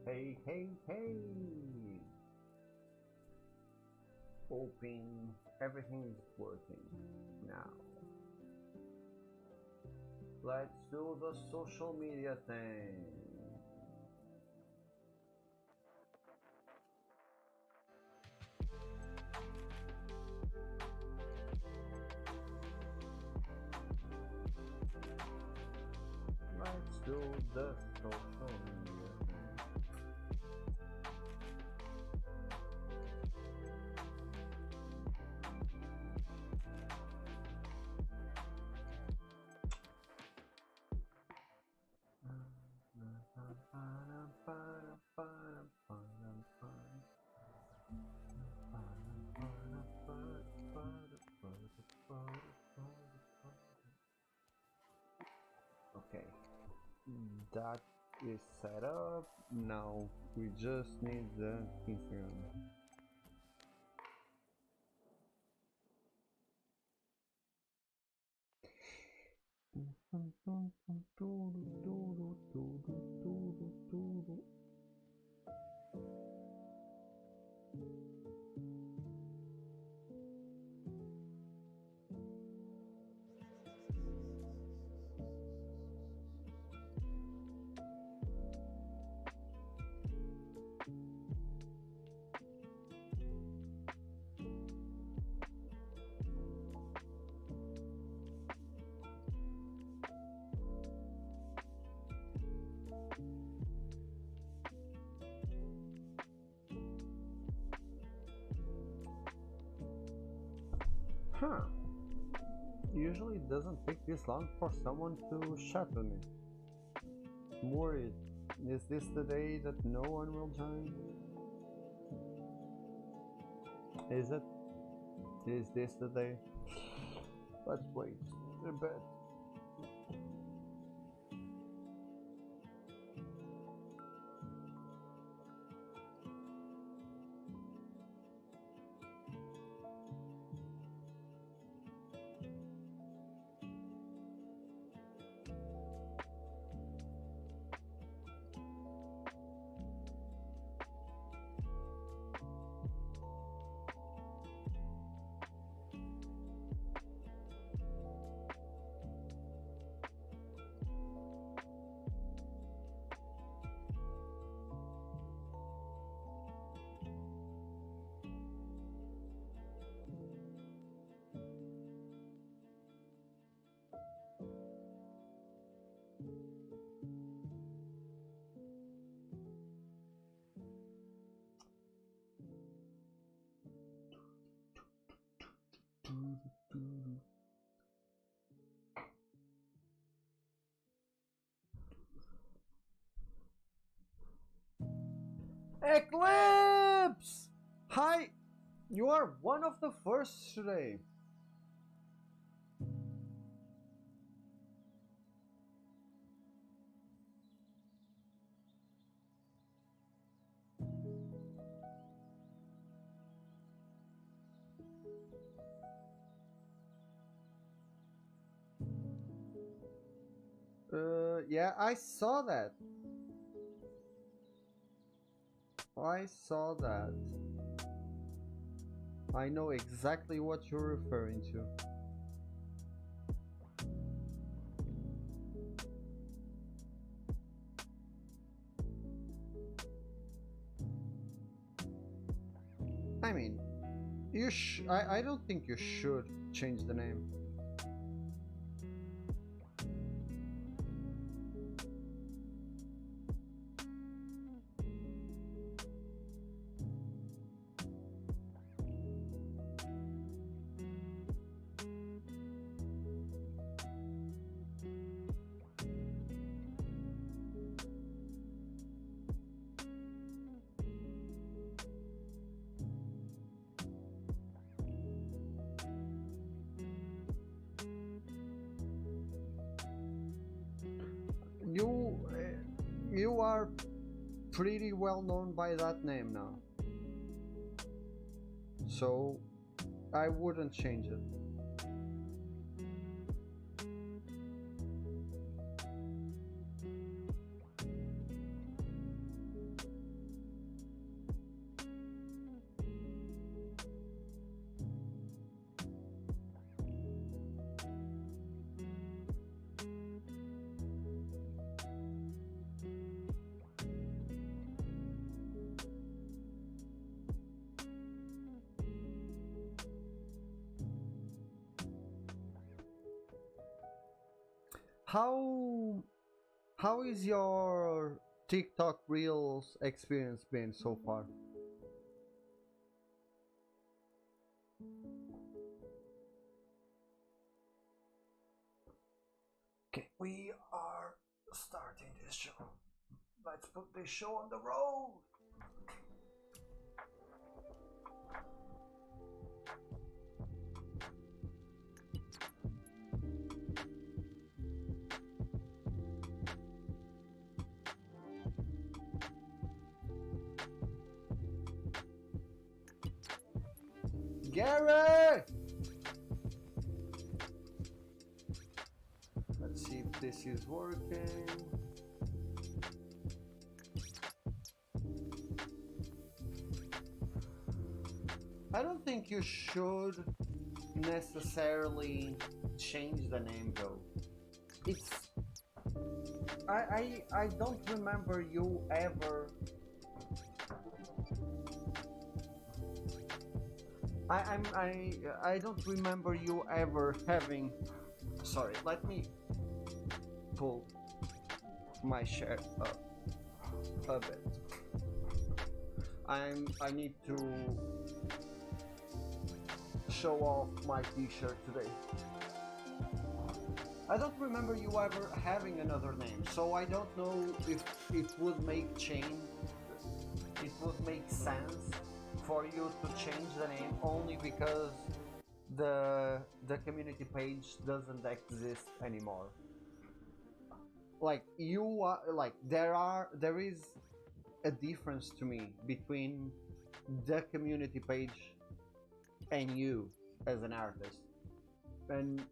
Hey, hey, hey! Hoping everything is working now. Let's do the social media thing. Let's do the social media thing. Okay, that is set up. Now we just need the Instagram. Huh. Usually it doesn't take this long for someone to chat with me. I'm worried. Is this the day that no one will join? Is it? Is this the day? Let's wait a bit. Eclipse! Hi! You are one of the first today. Yeah, I saw that. I saw that. I know exactly what you're referring to. I mean, I don't think you should change the name. You are pretty well known by that name now, so I wouldn't change it. How how is your TikTok Reels experience been so far? Okay, we are starting this show. Let's put this show on the road. Gary! Let's see if this is working. I don't think you should necessarily change the name though. It's I don't remember you ever I don't remember you ever having. Sorry, let me pull my shirt up a bit. I need to show off my t-shirt today. I don't remember you ever having another name, so I don't know if it would make sense for you to change the name only because the community page doesn't exist anymore. Like you are like there is a difference to me between the community page and you as an artist, and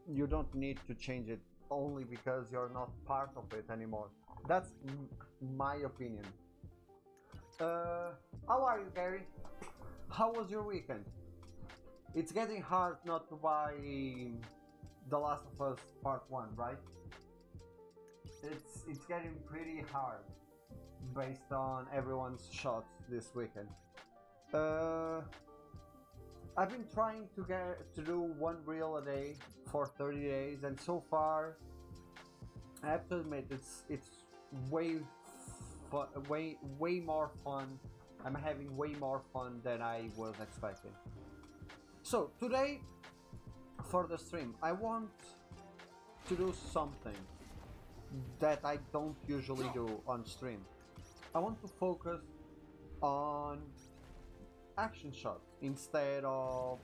you don't need to change it only because you're not part of it anymore. That's my opinion. How are you, Gary? How was your weekend? It's getting hard not to buy The Last of Us Part 1, right? It's getting pretty hard based on everyone's shots this weekend. I've been trying to do one reel a day for 30 days, and so far, I have to admit it's way more fun. I'm having way more fun than I was expecting. So today, for the stream, I want to do something that I don't usually do on stream. I want to focus on action shots instead of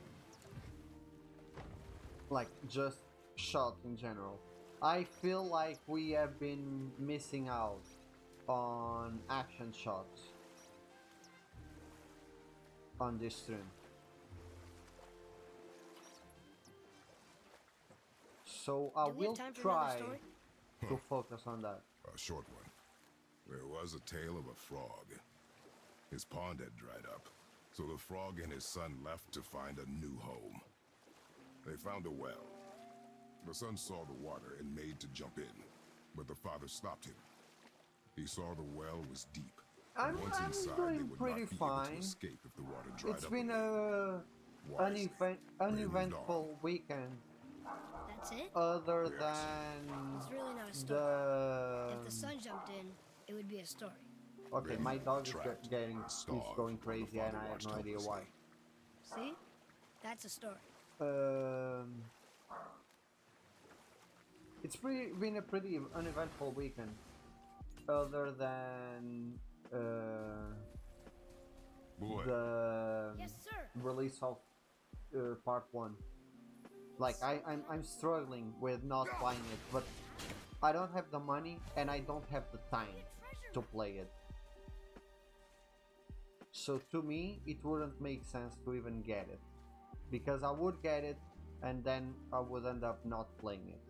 like just shots in general. I feel like we have been missing out on action shots on this stream. So I will try to focus on that. A short one. There was a tale of a frog. His pond had dried up, so the frog and his son left to find a new home. They found a well. The son saw the water and made to jump in, but the father stopped him. He saw the well was deep. I'm doing pretty fine. If the water dried It's up been again. uneventful weekend. That's it? Other Yes. than It's really not a story. If the sun jumped in, it would be a story. Okay, my dog is going Starved. crazy, and I have no idea why. See? That's a story. It's been a pretty uneventful weekend, other than Boy, the Yes, sir. release of part 1. Like I'm struggling with not buying it, but I don't have the money and I don't have the time to play it. So to me, it wouldn't make sense to even get it, because I would get it and then I would end up not playing it.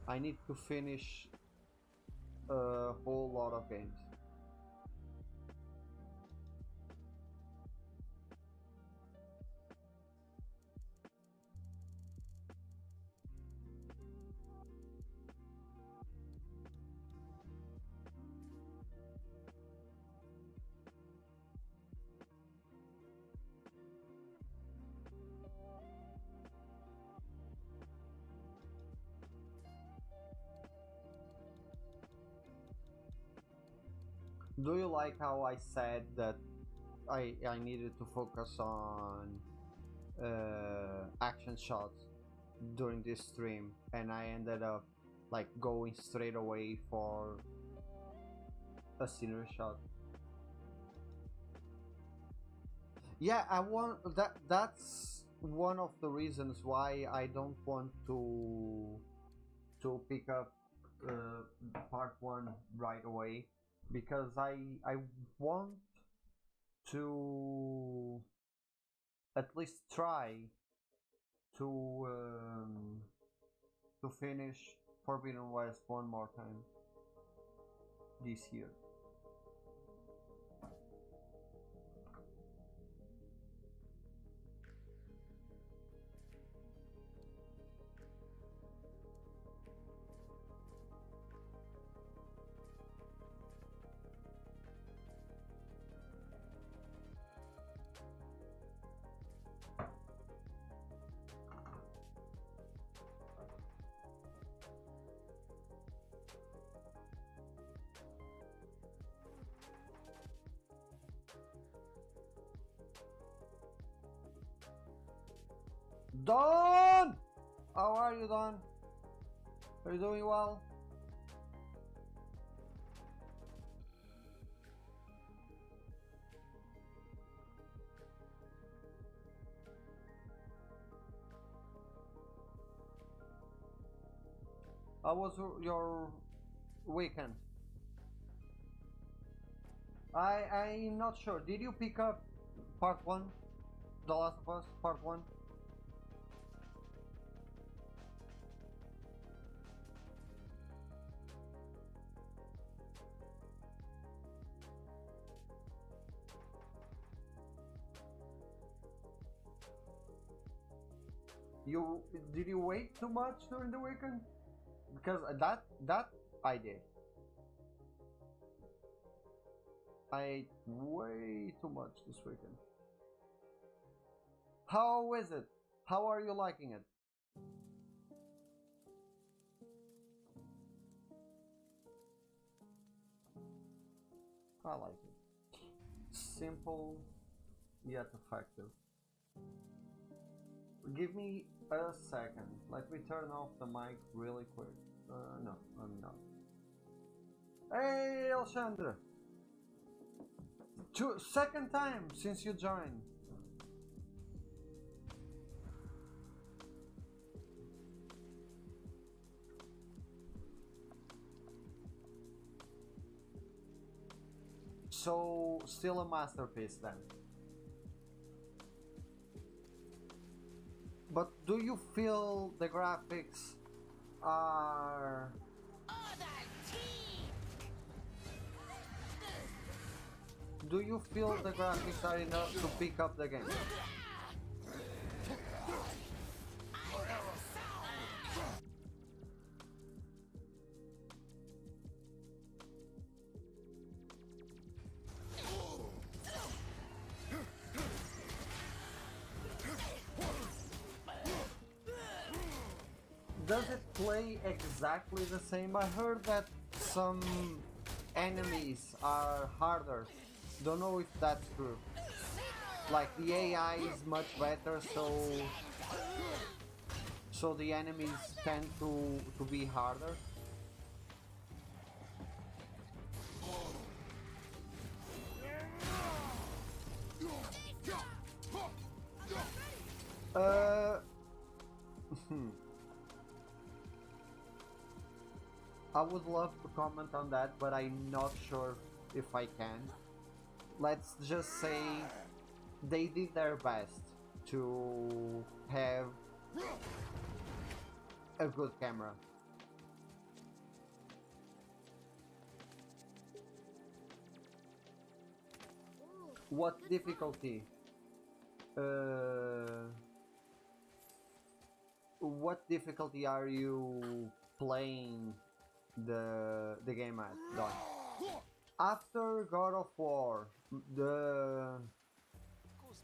I need to finish a whole lot of games. Do you like how I said that I needed to focus on action shots during this stream, and I ended up like going straight away for a scenery shot? Yeah, I want that. That's one of the reasons why I don't want to pick up part one right away, because I want to at least try to finish Forbidden West one more time this year. Don! How are you, Don? Are you doing well? How was your weekend? I'm not sure. Did you pick up part one? The Last of Us part one? Did you wait too much during the weekend? Because that I did. I ate way too much this weekend. How is it? How are you liking it? I like it. Simple yet effective. Give me a second. Let me turn off the mic really quick. No, I'm not. Hey, Alexandra! Second time since you joined. So, still a masterpiece then. But do you feel the graphics are... Do you feel the graphics are enough to pick up the game? Does it play exactly the same? I heard that some enemies are harder. Don't know if that's true. Like the AI is much better, so the enemies tend to be harder. I would love to comment on that, but I'm not sure if I can. Let's just say they did their best to have a good camera. What difficulty? What difficulty are you playing the game at, Don? After God of War,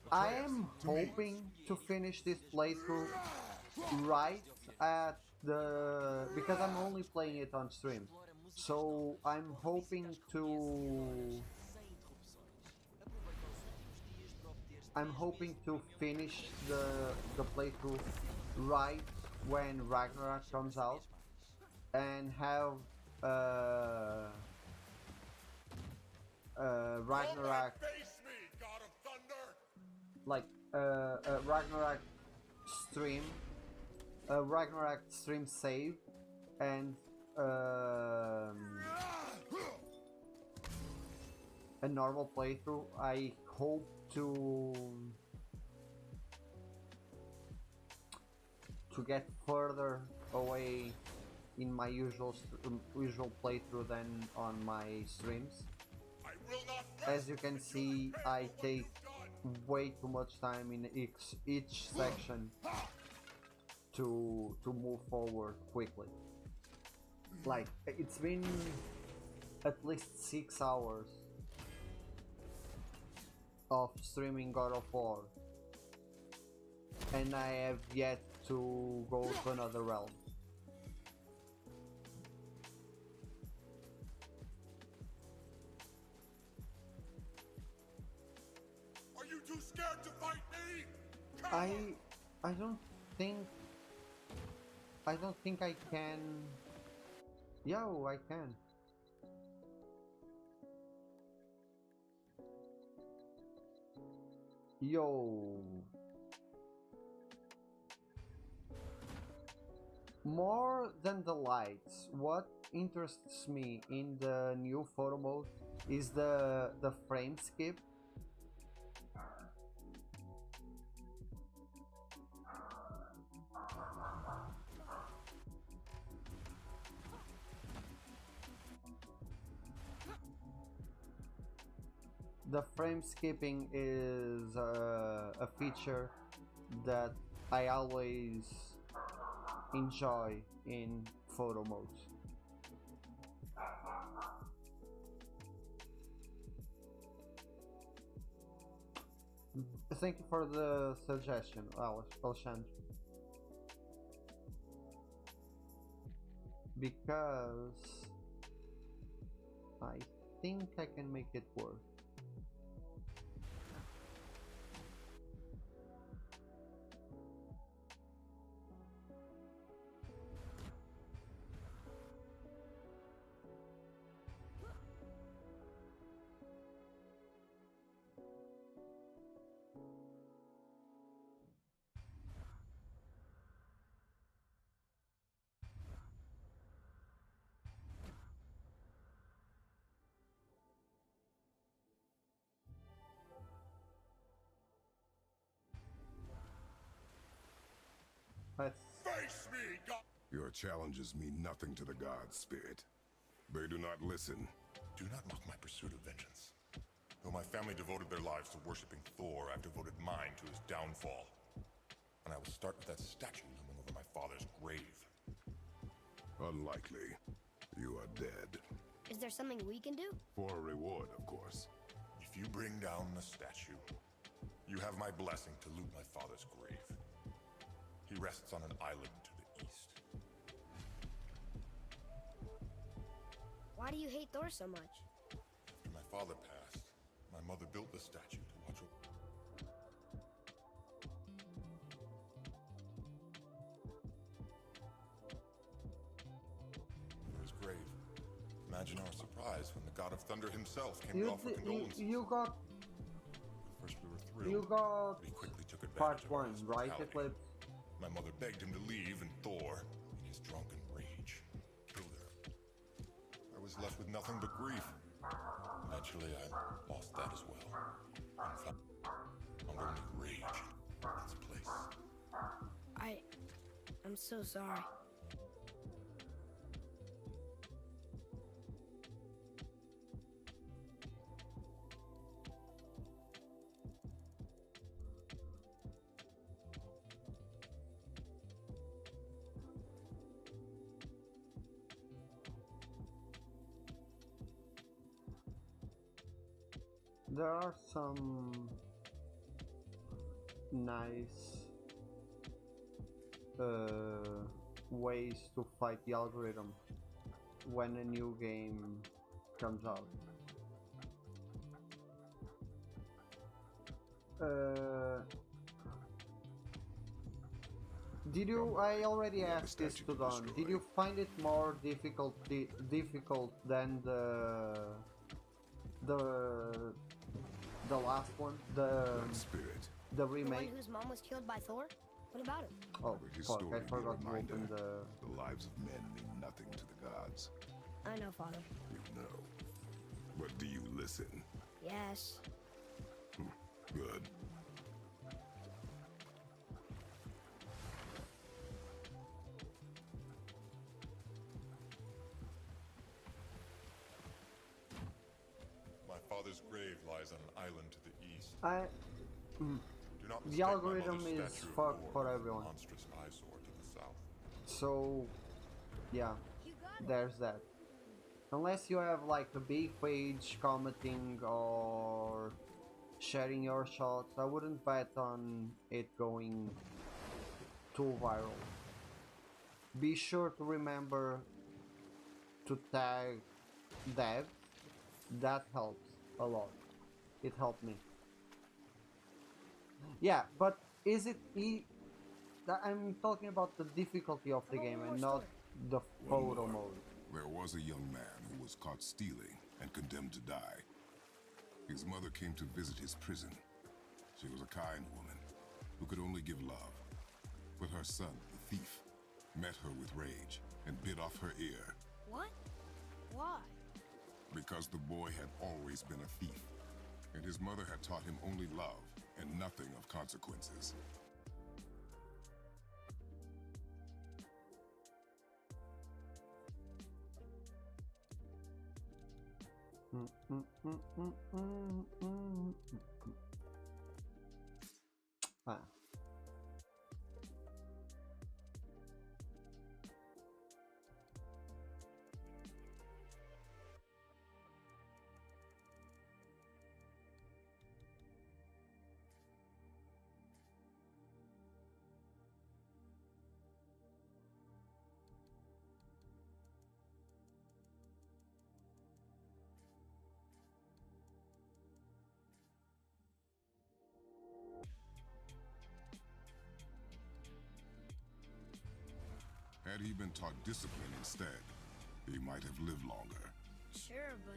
I am hoping to finish this playthrough right at because I'm only playing it on stream. So I'm hoping to finish the playthrough right when Ragnarok comes out and have uh, Ragnarok like Ragnarok stream Ragnarok stream save and a normal playthrough. I hope to get further away in my usual playthrough than on my streams. As you can see, I take way too much time in each section to move forward quickly. Like, it's been at least 6 hours of streaming God of War, and I have yet to go to another realm. Are you too scared to fight me? I don't think I can. Yo, I can. Yo. More than the lights, what interests me in the new photo mode is the frame skip. The frame skipping is a feature that I always enjoy in photo modes. Thank you for the suggestion, Alexandre. Because I think I can make it work. Let's Face me, God! Your challenges mean nothing to the gods, Spirit. They do not listen. Do not mock my pursuit of vengeance. Though my family devoted their lives to worshipping Thor, I've devoted mine to his downfall. And I will start with that statue looming over my father's grave. Unlikely. You are dead. Is there something we can do? For a reward, of course. If you bring down the statue, you have my blessing to loot my father's grave. He rests on an island to the east. Why do you hate Thor so much? After my father passed, my mother built the statue to watch over. His grave. Imagine our surprise when the god of thunder himself came to offer condolences. You got. First we were thrilled, You got. but he quickly took Part advantage of our 1, right, hospitality. Eclipse? My mother begged him to leave, and Thor, in his drunken rage, killed her. I was left with nothing but grief. Eventually, I lost that as well. And found only rage in its place. I'm so sorry. There are some nice ways to fight the algorithm. when a new game comes out. Did you? I already asked this to Don. Did you find it more difficult than the the last one, the spirit, the The remake? one whose mom was killed by Thor? What about him? Oh his fuck! story I forgot to reminder, open the lives of men mean nothing to the gods. I know, Father. You know. But do you listen? Yes. Good. My father's grave lies on an island to the east. Do not The mistake my algorithm mother's is statue of fucked Thor for with a everyone. monstrous eyesore to the south. So yeah, You got it. there's that. Unless you have like a big page commenting or sharing your shots, I wouldn't bet on it going too viral. Be sure to remember to tag Dev. That helps a lot. It helped me. Yeah, but is it I'm talking about the difficulty of the How about game one and more not story? the One photo more. mode. There was a young man who was caught stealing and condemned to die. His mother came to visit his prison. She was a kind woman who could only give love. But her son, the thief, met her with rage and bit off her ear What? Why? because the boy had always been a thief, and his mother had taught him only love and nothing of consequences. Ah. Had he been taught discipline instead, he might have lived longer. Sure, but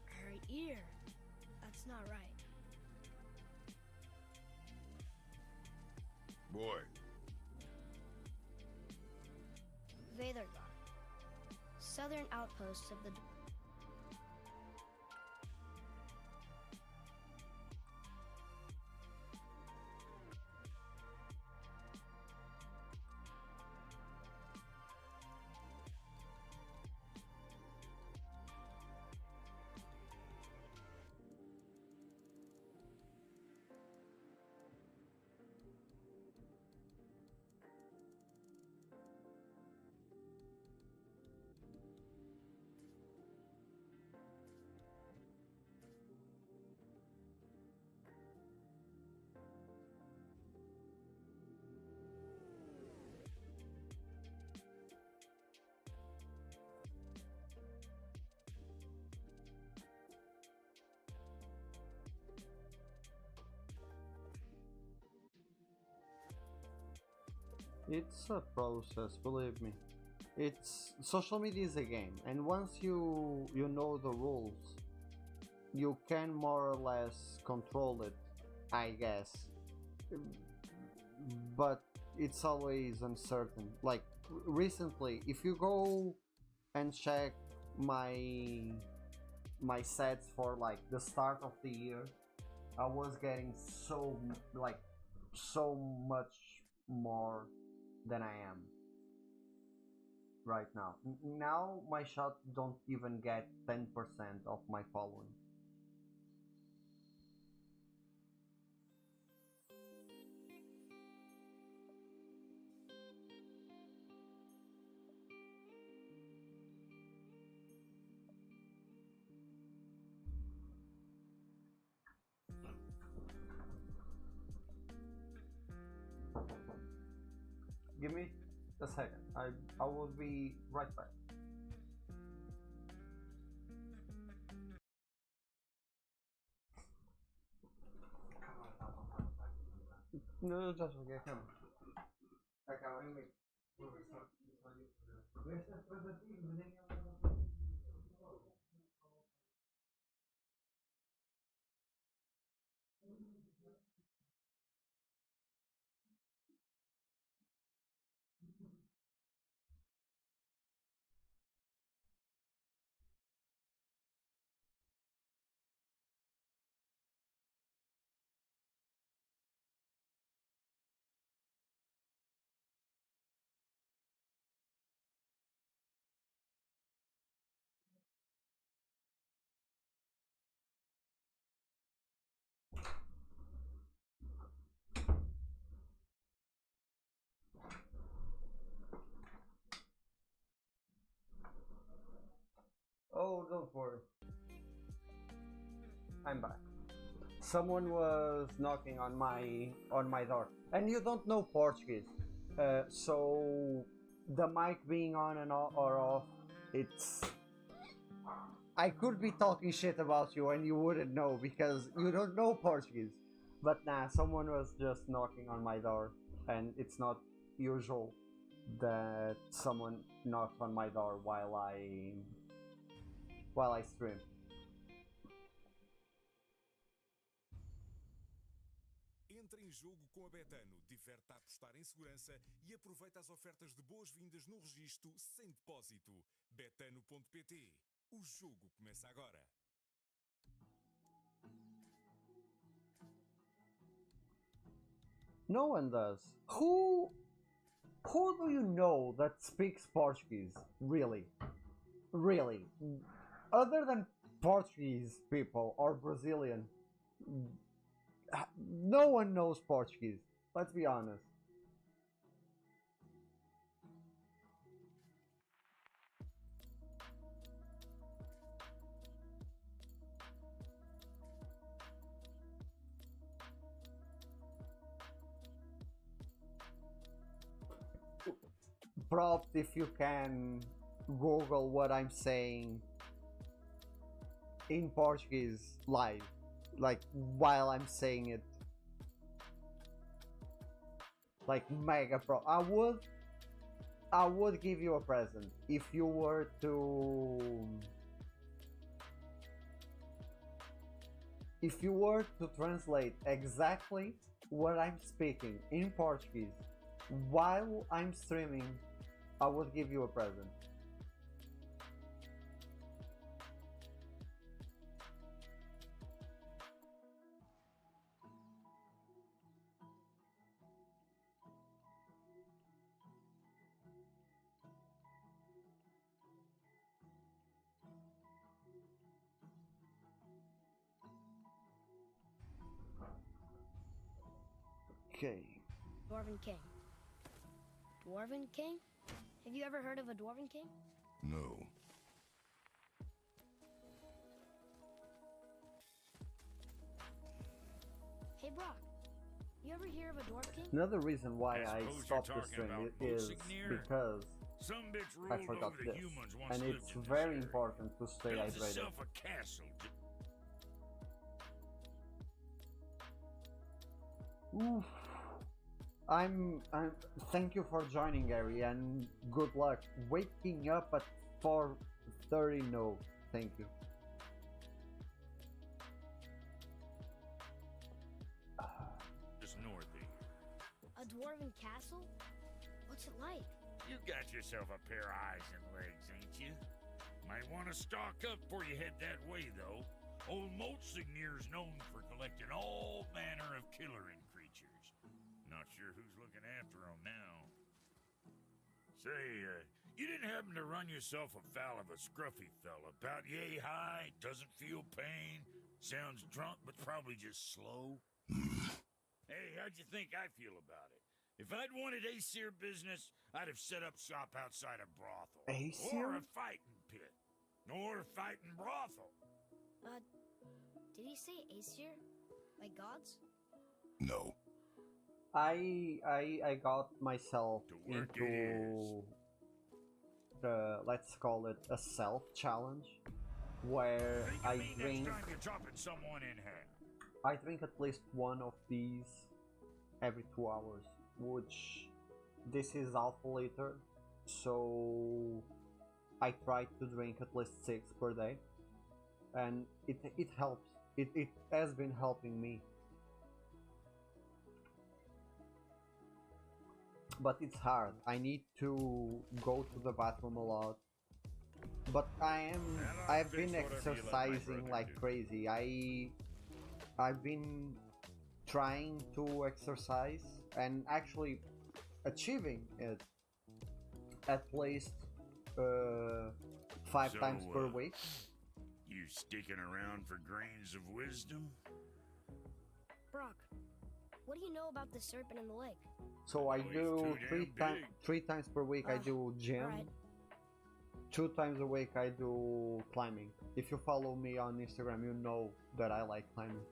her ear. That's not right. Boy, Veithergar. Southern outposts of the... It's a process, believe me. It's social media is a game, and once you know the rules, you can more or less control it, I guess. But it's always uncertain. Like recently, if you go and check my sets for like the start of the year, I was getting so much more than I am right now. Now my shots don't even get 10% of my following. Give me a second. I will be right back. No, just okay, come. Acaba em meio. Oh, don't worry. I'm back. Someone was knocking on my door, and you don't know Portuguese, so the mic being on and or off, it's. I could be talking shit about you and you wouldn't know because you don't know Portuguese. But nah, someone was just knocking on my door, and it's not usual that someone knocks on my door while I stream. Entra em jogo com a Betano, diverte a apostar em segurança e aproveita as ofertas de boas-vindas no registro sem depósito. Betano.pt. O jogo começa agora. No one does. Who do you know that speaks Portuguese? Really? Really? Other than Portuguese people or Brazilian, no one knows Portuguese. Let's be honest. Props if you can Google what I'm saying in Portuguese live, like while I'm saying it. Like mega pro. I would give you a present if you were to translate exactly what I'm speaking in Portuguese while I'm streaming. I would give you a present. Okay. Dwarven King. Dwarven King? Have you ever heard of a Dwarven King? No. Hey, Brock. You ever hear of a Dwarf King? Another reason why I I suppose stopped you're the stream talking about is Monseigneur? because Some bitch I ruled forgot over the this, humans once and lived it's in this very area. important to stay Built hydrated. herself a castle. Oof. I'm thank you for joining, Gary, and good luck. Waking up at 4:30, no, thank you. Just north of here. A Dwarven castle? What's it like? You got yourself a pair of eyes and legs, ain't you? Might want to stock up before you head that way, though. Old Moltsigneur's known for collecting all manner of killerin creatures. Not sure who's looking after them now. Say, you didn't happen to run yourself afoul of a scruffy fella, about yay high, doesn't feel pain, sounds drunk but probably just slow? Hey, how'd you think I feel about it? If I'd wanted Aesir business, I'd have set up shop outside a brothel. Aesir? Or a fighting pit. Or a fighting brothel. Did he say Aesir? Like gods? No. I got myself To work it into the, let's call it a self challenge, where Think I of me drink next time you're chopping someone in half. I drink at least one of these every 2 hours, which this is half a liter, so I try to drink at least 6 per day, and it helps. It has been helping me, but it's hard. I need to go to the bathroom a lot, but I've been exercising like crazy. I've been trying to exercise and actually achieving it at least five So, times per week. You sticking around for grains of wisdom? Brock, what do you know about the serpent in the lake? So I Oh, he's do too damn big. 3 times per week. I do gym. alright. 2 times a week I do climbing. If you follow me on Instagram, you know that I like climbing.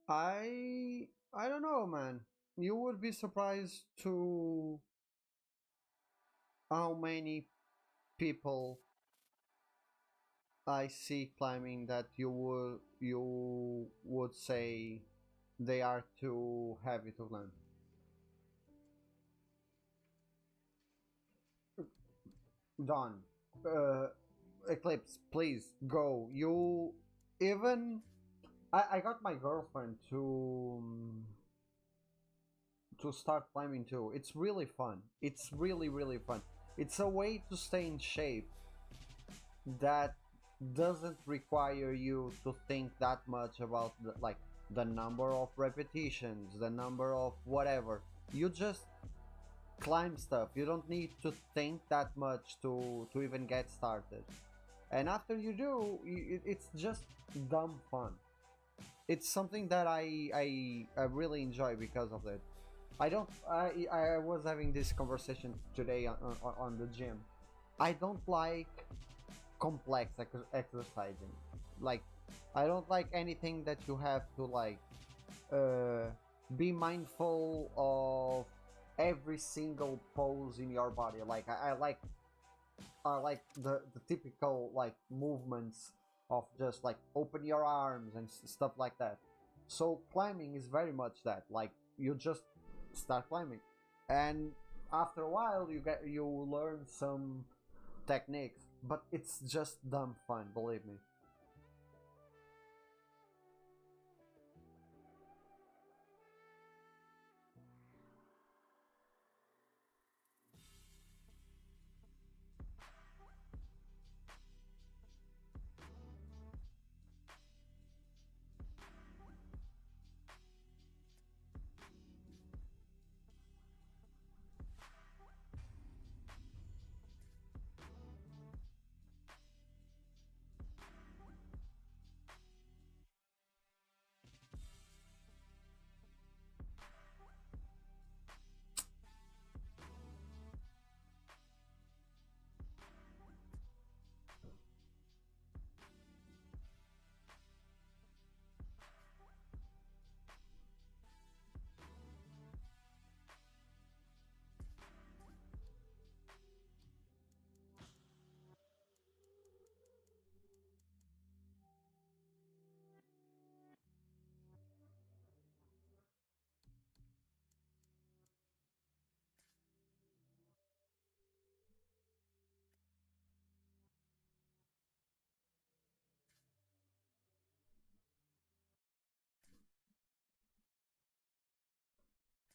I don't know, man. You would be surprised to how many people I see climbing that you would say they are too heavy to climb. Done. Uh, Eclipse, please go. You even I got my girlfriend to start climbing too. It's really fun. It's really fun. It's a way to stay in shape that doesn't require you to think that much about the number of repetitions, the number of whatever. You just climb stuff. You don't need to think that much to even get started. And after you do, it's just dumb fun. It's something that I really enjoy because of it. I don't. I was having this conversation today on the gym. I don't like complex exercising. Like, I don't like anything that you have to uh, be mindful of every single pose in your body. Like I like the typical like movements of just like open your arms and stuff like that. So climbing is very much that. Like, you just start climbing, and after a while you learn some techniques, but it's just dumb fun, believe me.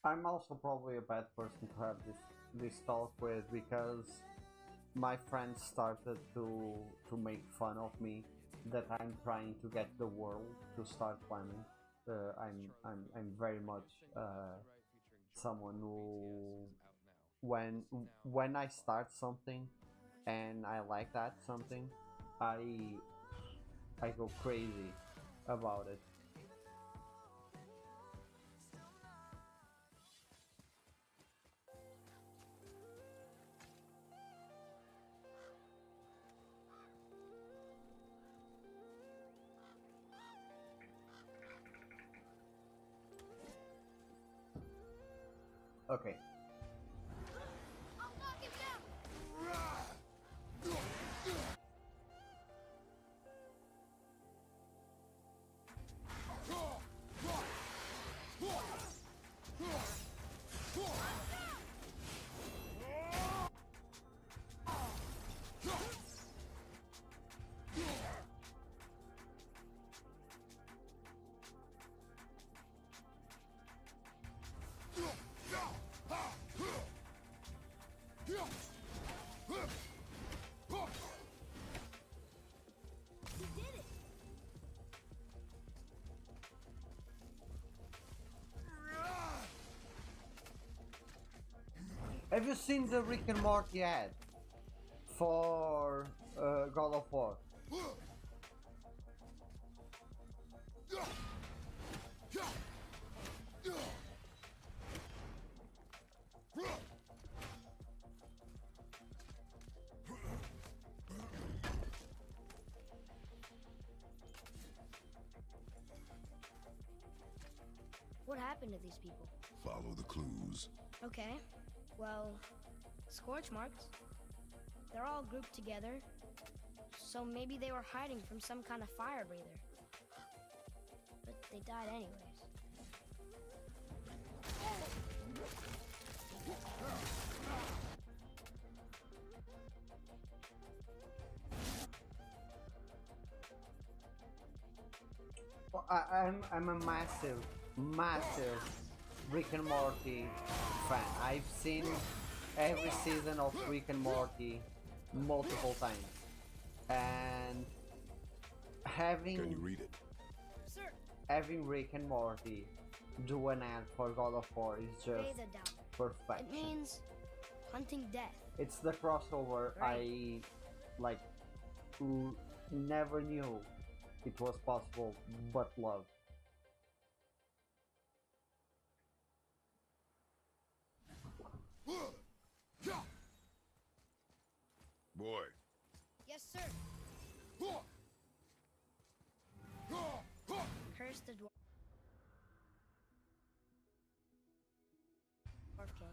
I'm also probably a bad person to have this talk with, because my friends started to make fun of me that I'm trying to get the world to start climbing. I'm very much someone who when when I start something and I like that something, I I go crazy about it. Okay. I'll knock him down. You did it. Have you seen the Rick and Morty ad for God of War? What happened to these people? Follow the clues. Okay. Well, scorch marks. They're all grouped together. So maybe they were hiding from some kind of fire breather. But they died anyways. Well, I'm a massive Rick and Morty fan. I've seen every season of Rick and Morty multiple times, and Can you having read it? Sir, having Rick and Morty do an ad for God of War is pay just the down. It perfection. means hunting death. It's the crossover Right. like never knew it was possible, but love. Boy, Yes, sir. Curse the dwarf king,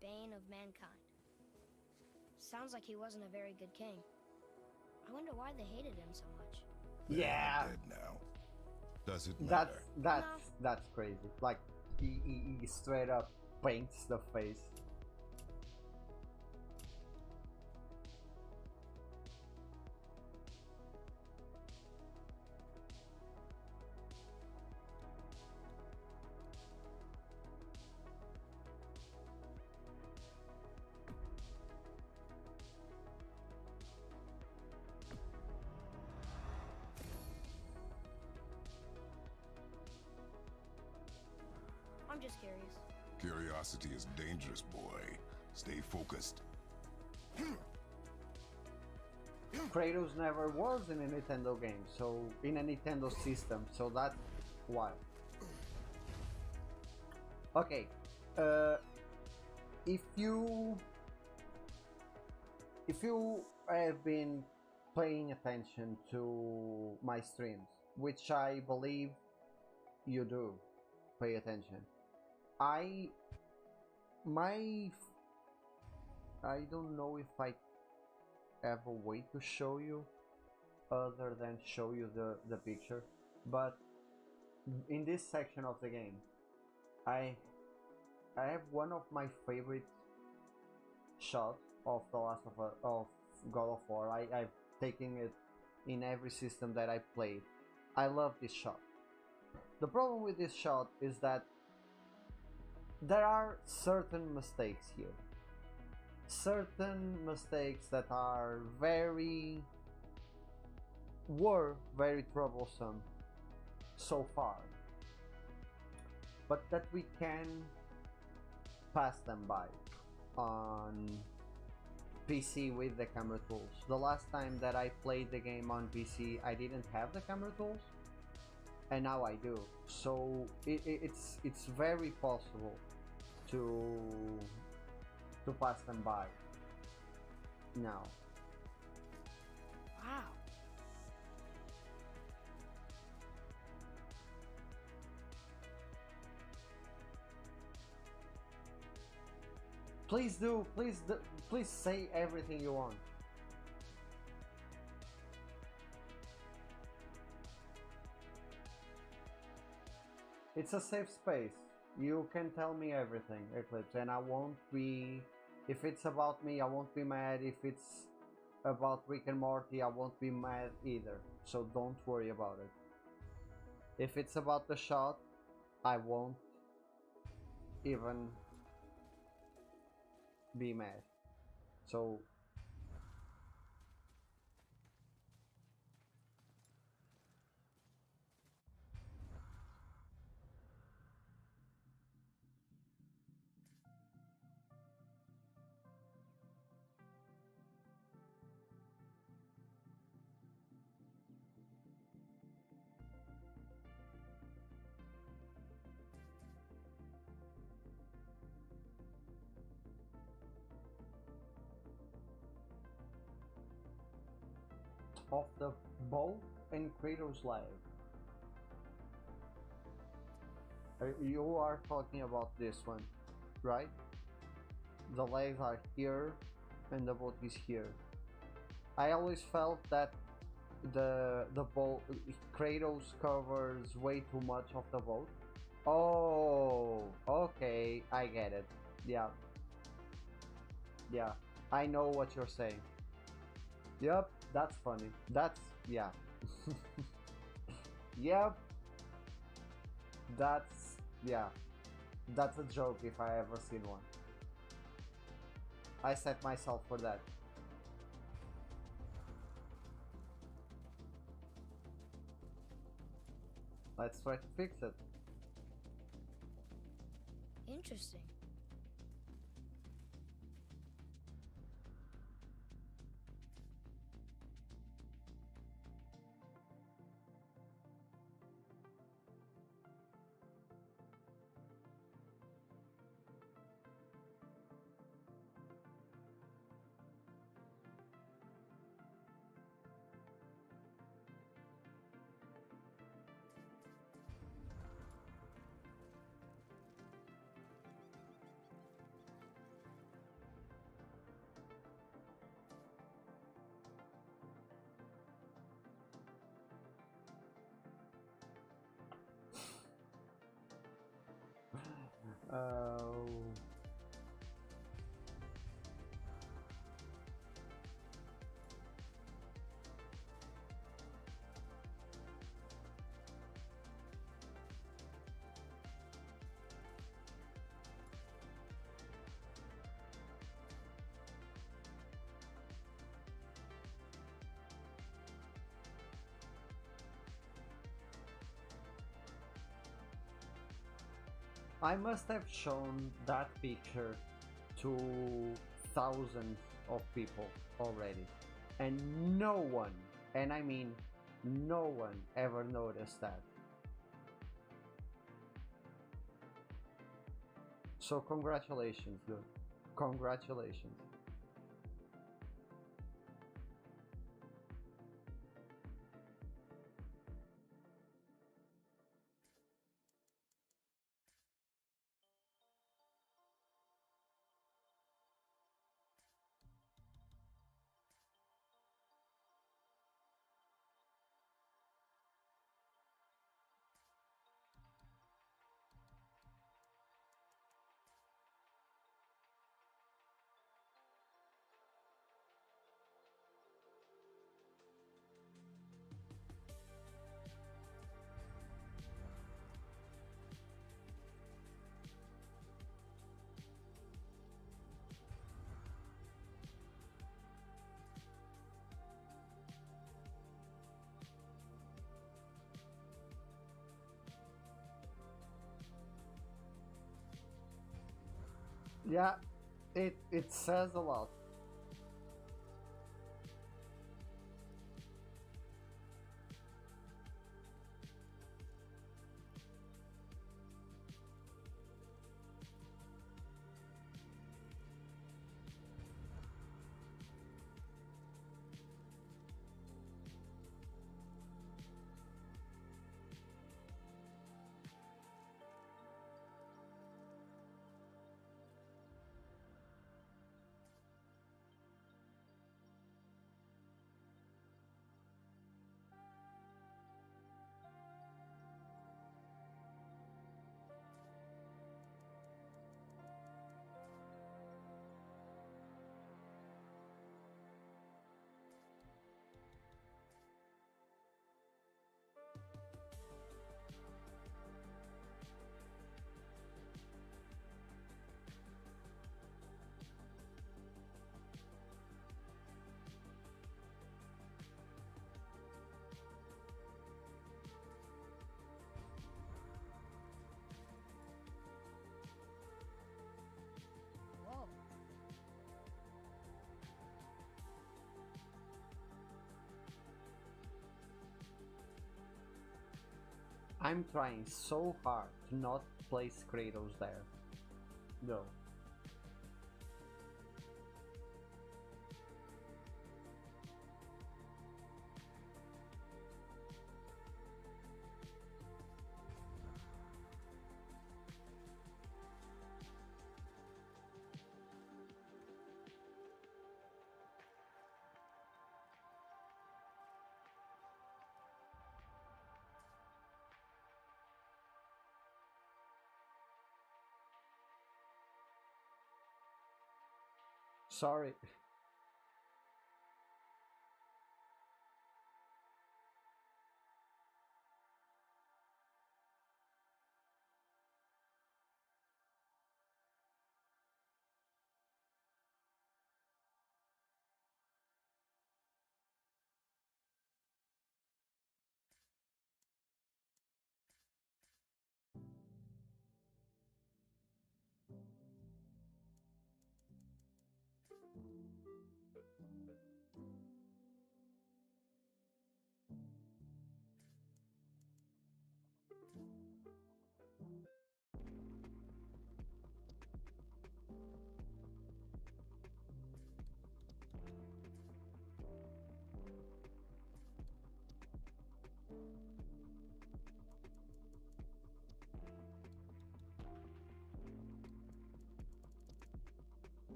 bane of mankind. Sounds like he wasn't a very good king. I wonder why they hated him so much. they're Yeah, dead now. Does it matter? that's crazy. Like he straight up paints the face. I'm just curious. Curiosity is dangerous, boy. Stay focused. Kratos never was in a Nintendo game, so in a Nintendo system, so that's why. Okay, uh, if you have been paying attention to my streams, which I believe you do pay attention, I my I don't know if I have a way to show you other than show you the picture, but in this section of the game I I have one of my favorite shots of the last of God of War. I've taken it in every system that I played. I love this shot. The problem with this shot is that there are certain mistakes here. Certain mistakes that are were very troublesome so far, but that we can pass them by on PC with the camera tools. The last time that I played the game on PC, I didn't have the camera tools, and now I do. So it's very possible to pass them by now. Wow. Please do, please say everything you want. It's a safe space. You can tell me everything, Eclipse, and I won't be. If it's about me, I won't be mad. If it's about Rick and Morty, I won't be mad either. So don't worry about it. If it's about the shot, I won't even be mad. So of the boat and Kratos live. You are talking about this one, right? The legs are here and the boat is here. I always felt that the boat Kratos covers way too much of the boat. Oh, okay, I get it. Yeah, yeah, I know what you're saying. Yep, that's funny. That's yeah. Yep, that's yeah. That's a joke if I ever seen one. I set myself for that. Let's try to fix it. Interesting. Uh, I must have shown that picture to thousands of people already, and no one, and I mean no one, ever noticed that. So congratulations, dude. Congratulations. Yeah, it says a lot. Whoa. I'm trying so hard to not place Kratos there. No. Sorry.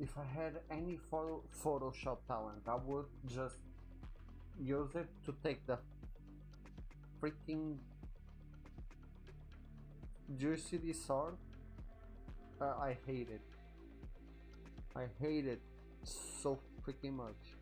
If I had any Photoshop talent, I would just use it to take the freaking. Do you see this sword? I hate it. I hate it so freaking much.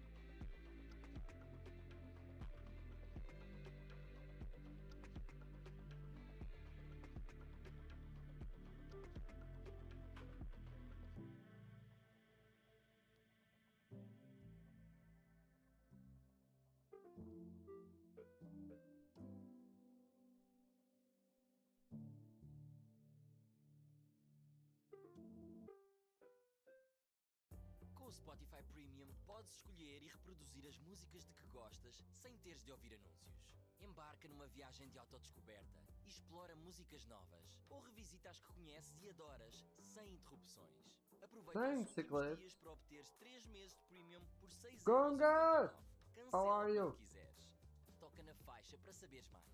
Com o Spotify Premium, podes escolher e reproduzir as músicas de que gostas sem teres de ouvir anúncios. Embarca numa viagem de autodescoberta e explora músicas novas. Ou revisita as que conheces e adoras, sem interrupções. Aproveita os Thanks, últimos Eclipse. dias para obteres 3 meses de Premium por 6,99€. Gunga! How Cancela are you? quando quiseres. Toca na faixa para saberes mais.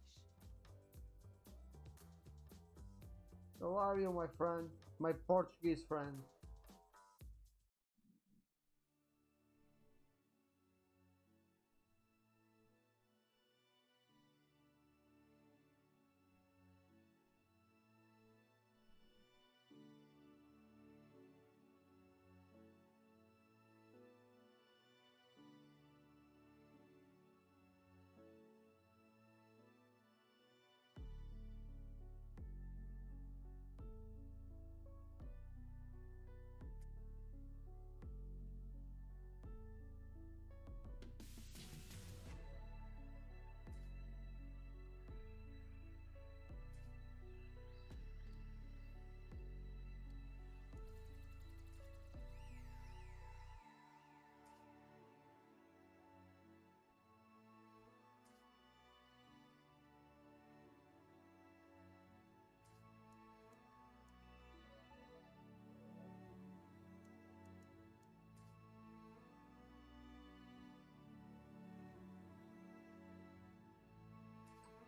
How are you, my friend? My Portuguese friend.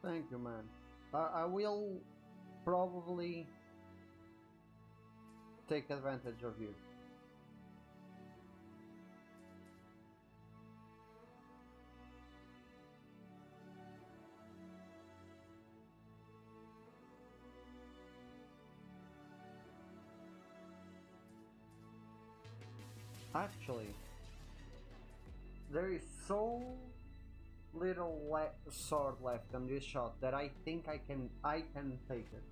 Thank you, man. I will probably take advantage of you. Actually, there is so little sword left on this shot that I think I can take it.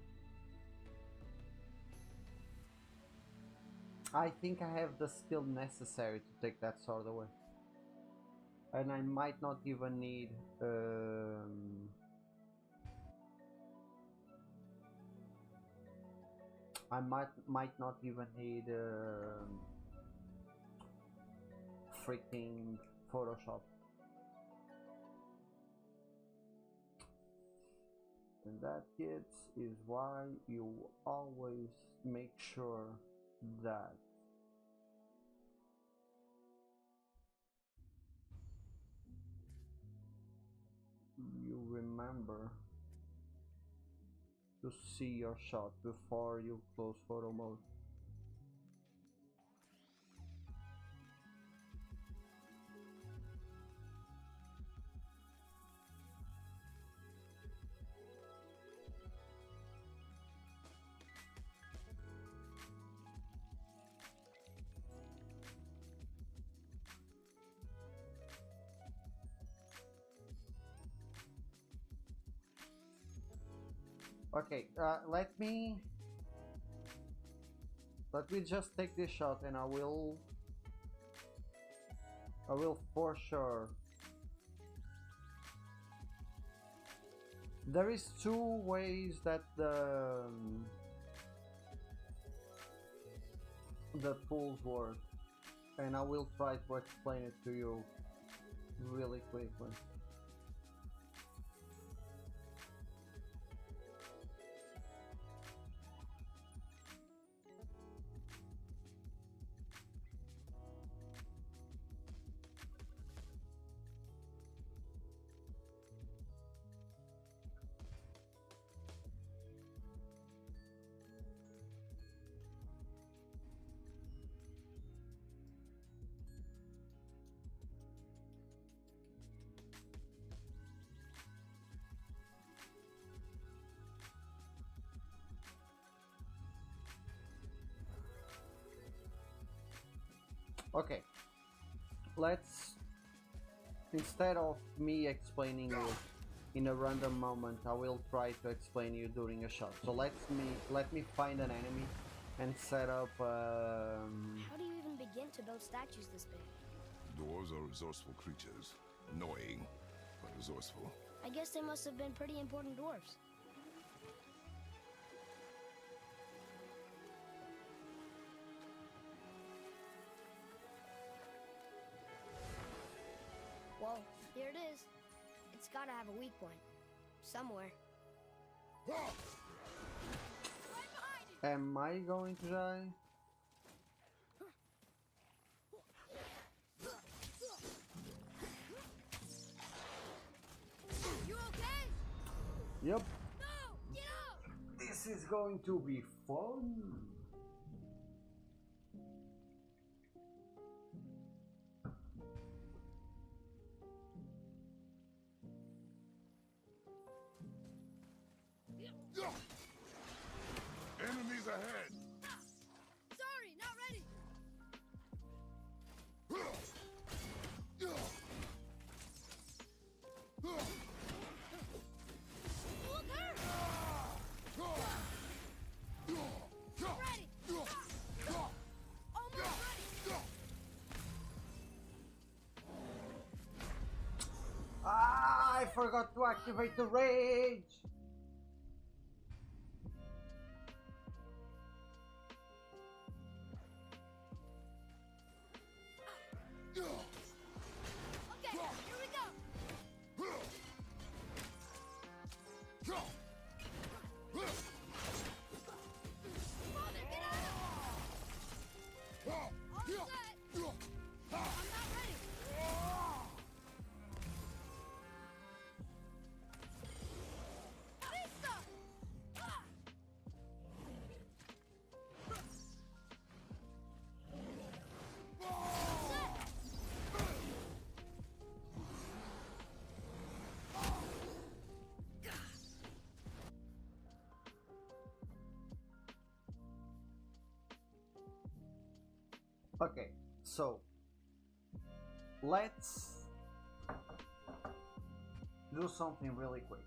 I think I have the skill necessary to take that sword away, and I might not even need I might not even need freaking Photoshop. And that, kids, is why you always make sure that you remember to see your shot before you close photo mode. Okay, let me just take this shot, and I will for sure. There is two ways that the pools work, and I will try to explain it to you really quickly. Okay, let's, instead of me explaining you in a random moment, I will try to explain you during a shot. So let me find an enemy and set up. How do you even begin to build statues this big? Dwarves are resourceful creatures. Annoying, but resourceful. I guess they must have been pretty important dwarves. Well, here it is. It's gotta have a weak point. Somewhere. Am I going to die? You okay? Yep. No! Get up! This This is going to be fun. Enemies ahead! Sorry, not ready. Look her! Ready! Almost ready! Ah, I forgot to activate the rage. Okay, here we go. Father, get out! All set. I'm not ready. Vista! Ah! Okay, so let's do something really quick.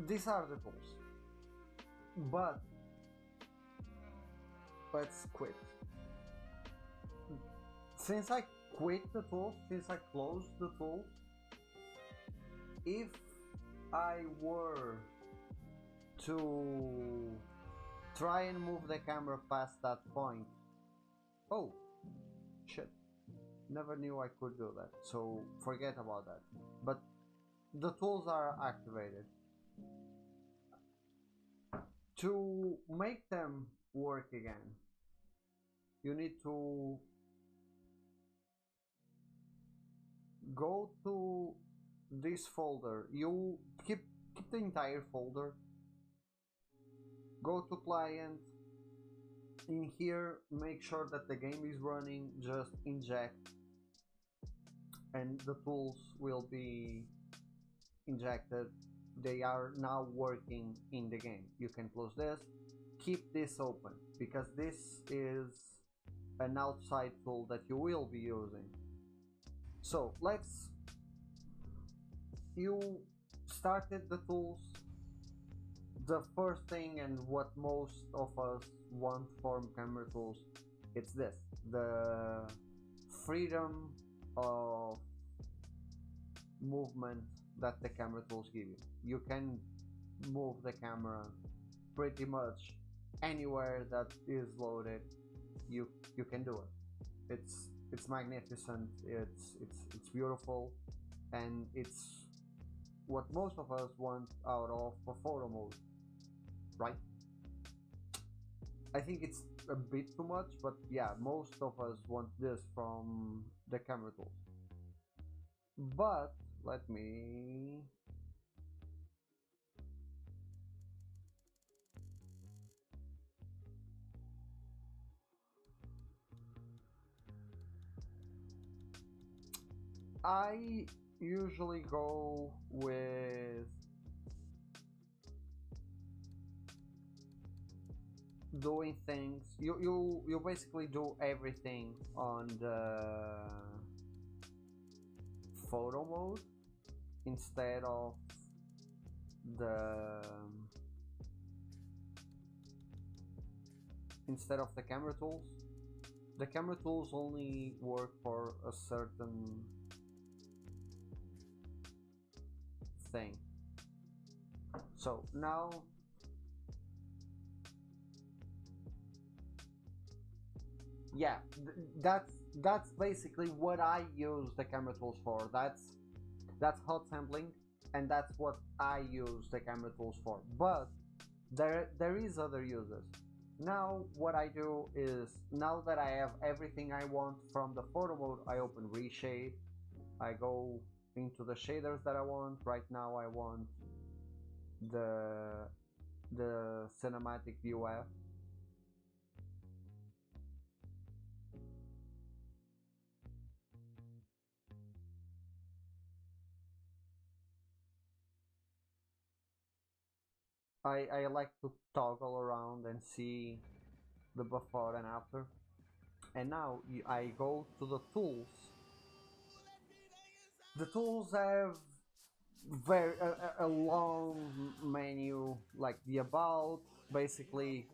These are the tools, but let's quit. Since I quit the tools, since I closed the tools, if I were to try and move the camera past that point, oh shit, never knew I could do that, so forget about that. But the tools are activated. To make them work again, you need to go to this folder. You keep the entire folder, go to client. In here, make sure that the game is running, just inject, and the tools will be injected. They are now working in the game. You can close this, keep this open, because this is an outside tool that you will be using. So you started the tools. The first thing, and what most of us want from camera tools, it's this: the freedom of movement that the camera tools give you. You can move the camera pretty much anywhere that is loaded. You can do it. It's magnificent. It's beautiful, and it's what most of us want out of a photo mode, right? I think it's a bit too much, but yeah, most of us want this from the camera tools. But let me I usually go with doing things. You basically do everything on the photo mode instead of the camera tools. The camera tools only work for a certain thing. So now yeah, that's basically what I use the camera tools for. That's hot sampling, and that's what I use the camera tools for. But there is other uses. Now what I do is, now that I have everything I want from the photo mode, I open ReShade. I go into the shaders that I want. Right now I want the the cinematic view have. I like to toggle around and see the before and after. And now I go to the tools. The tools have very a long menu, like the about, basically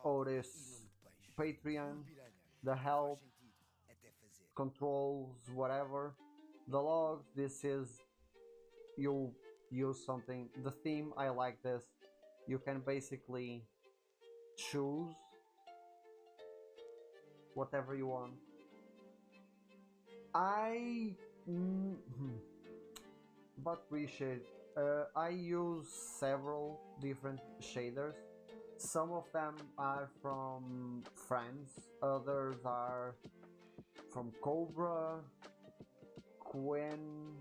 Otis, Patreon, the help, controls, whatever. The logs, this is you use something. The theme, I like this. You can basically choose whatever you want. I but ReShade, I use several different shaders. Some of them are from France, others are from Cobra, Quinn.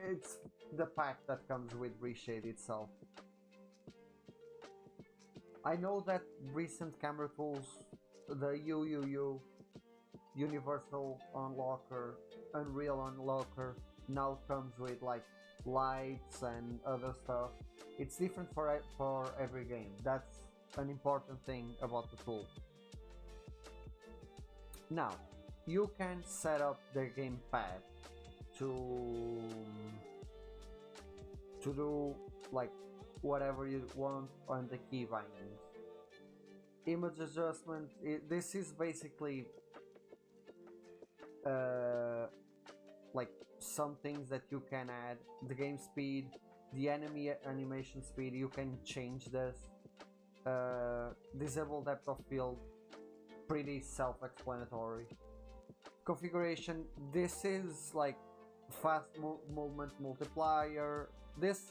It's the pack that comes with ReShade itself. I know that recent camera tools, the UUU, Universal Unlocker, Unreal Unlocker, now comes with like lights and other stuff. It's different for every game. That's an important thing about the tool. Now, you can set up the gamepad to do like whatever you want on the key bindings. Image adjustment, this is basically like some things that you can add. The game speed, the enemy animation speed, you can change this. Disable depth of field, pretty self-explanatory. Configuration, this is like fast movement multiplier. This,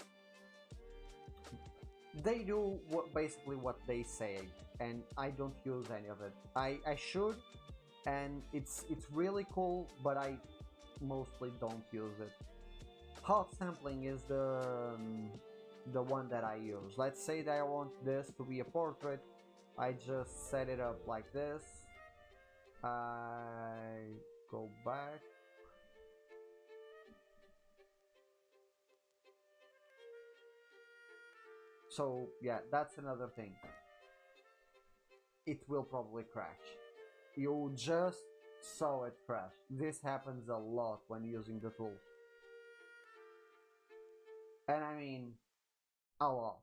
they do basically what they say, and I don't use any of it. I should, and it's really cool, but I mostly don't use it. Hot sampling is the one that I use. Let's say that I want this to be a portrait. I just set it up like this. I go back. So yeah, that's another thing. It will probably crash. You just saw it crash. This happens a lot when using the tool. And I mean, a lot.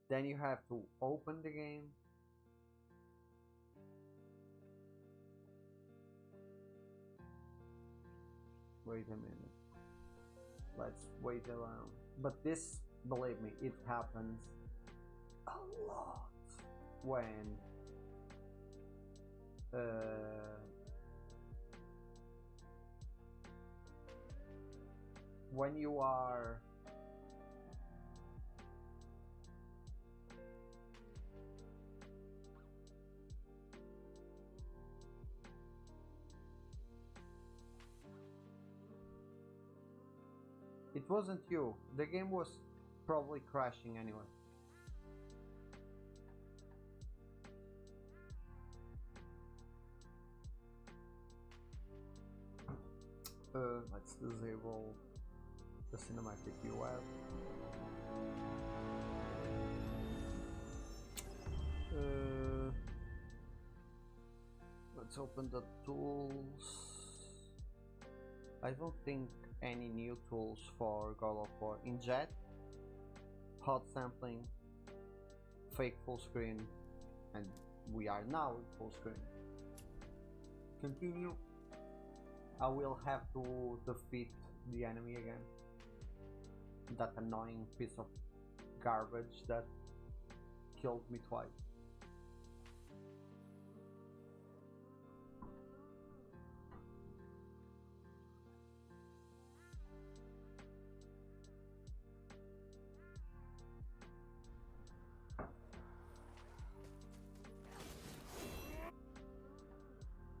Then you have to open the game. Wait a minute. Let's wait around. But this, believe me, it happens a lot when you are it wasn't you. The game was probably crashing anyway. Let's disable the cinematic UI. Let's open the tools. I don't think any new tools for God of War. In Jet, hot sampling, fake full screen, and we are now in full screen. Continue. I will have to defeat the enemy again. That annoying piece of garbage that killed me twice.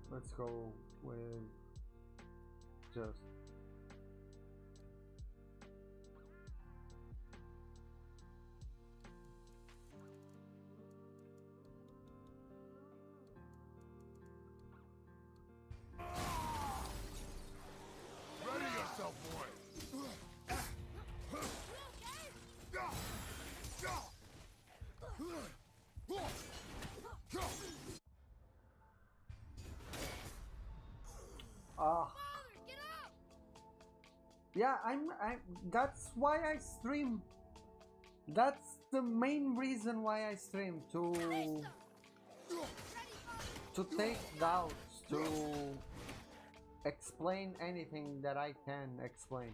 Let's go with just Yeah, I that's why I stream. That's the main reason why I stream, to take doubts, to explain anything that I can explain.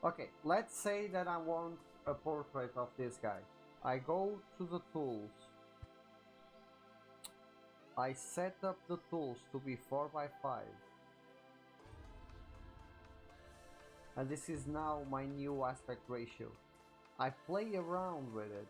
Okay, let's say that I want a portrait of this guy. I go to the tools. I set up the tools to be 4x5. And this is now my new aspect ratio. I play around with it.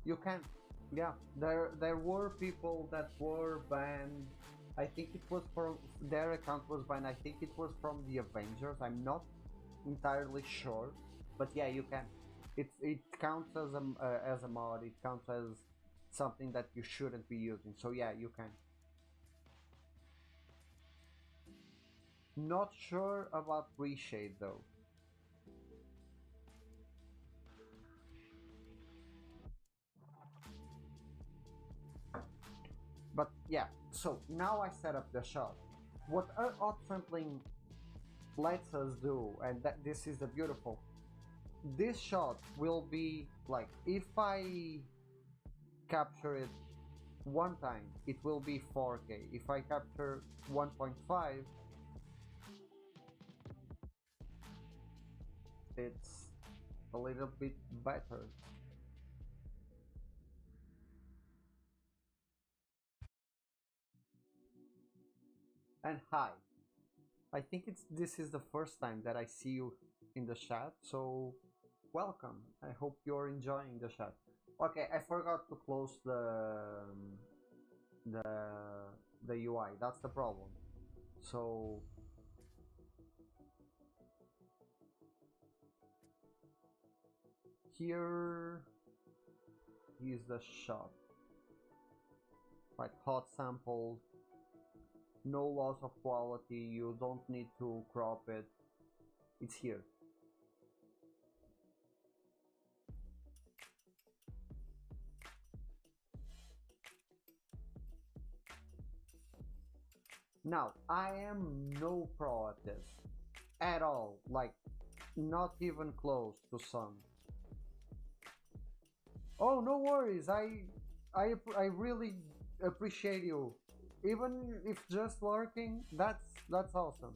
You can, yeah. There were people that were banned. I think it was from their account was banned. I think it was from the Avengers. I'm not entirely sure, but yeah, you can. It counts as a mod. It counts as something that you shouldn't be using. So yeah, you can. Not sure about ReShade though. But yeah, so now I set up the shot. What odd sampling lets us do, and that this is the beautiful. This shot will be like if I capture it one time, it will be 4K. If I capture 1.5, it's a little bit better. And hi, I think this is the first time that I see you in the chat, so welcome. I hope you're enjoying the chat. Okay, I forgot to close the the UI. That's the problem. So here is the shot. Like hot sample, no loss of quality, you don't need to crop it. It's here. Now, I am no pro at this at all, like not even close to some. Oh, no worries. I really appreciate you. Even if just lurking, that's awesome.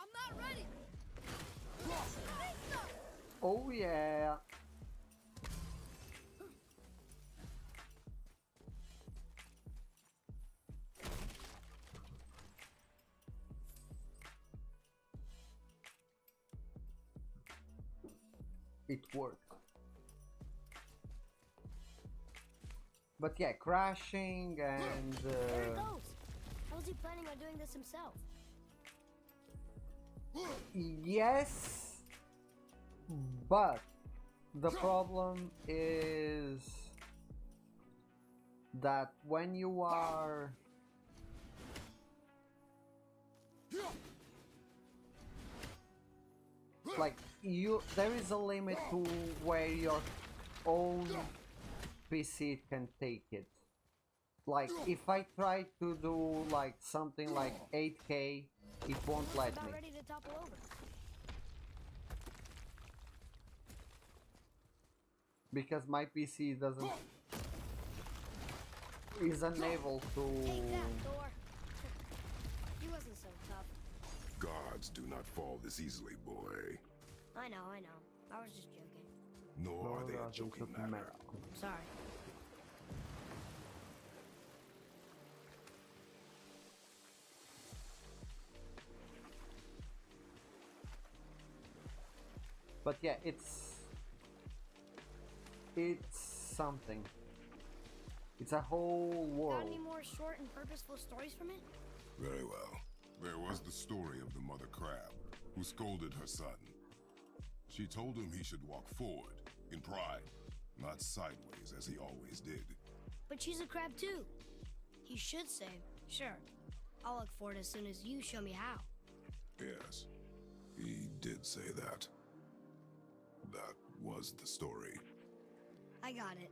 I'm not ready. Oh yeah. It worked. But yeah, crashing and There it goes. How was he planning on doing this himself? yes, but the problem is that when you are like there is a limit to where your own PC can take it. Like if I try to do like something like 8K, it won't let About me. ready to topple over. Because my PC doesn't is unable to. Take that, Thor. He wasn't so tough. Gods do not fall this easily, boy. I know. I was just joking. Nor are they a Nor joking joking matter. matter. Sorry. But yeah, it's something. It's a whole Got world. any more short and purposeful stories from it? Very well. There was the story of the mother crab, who scolded her son. She told him he should walk forward, in pride, not sideways as he always did. But she's a crab too. He should say, sure. I'll look for it as soon as you show me how. Yes, he did say that. That was the story. I got it.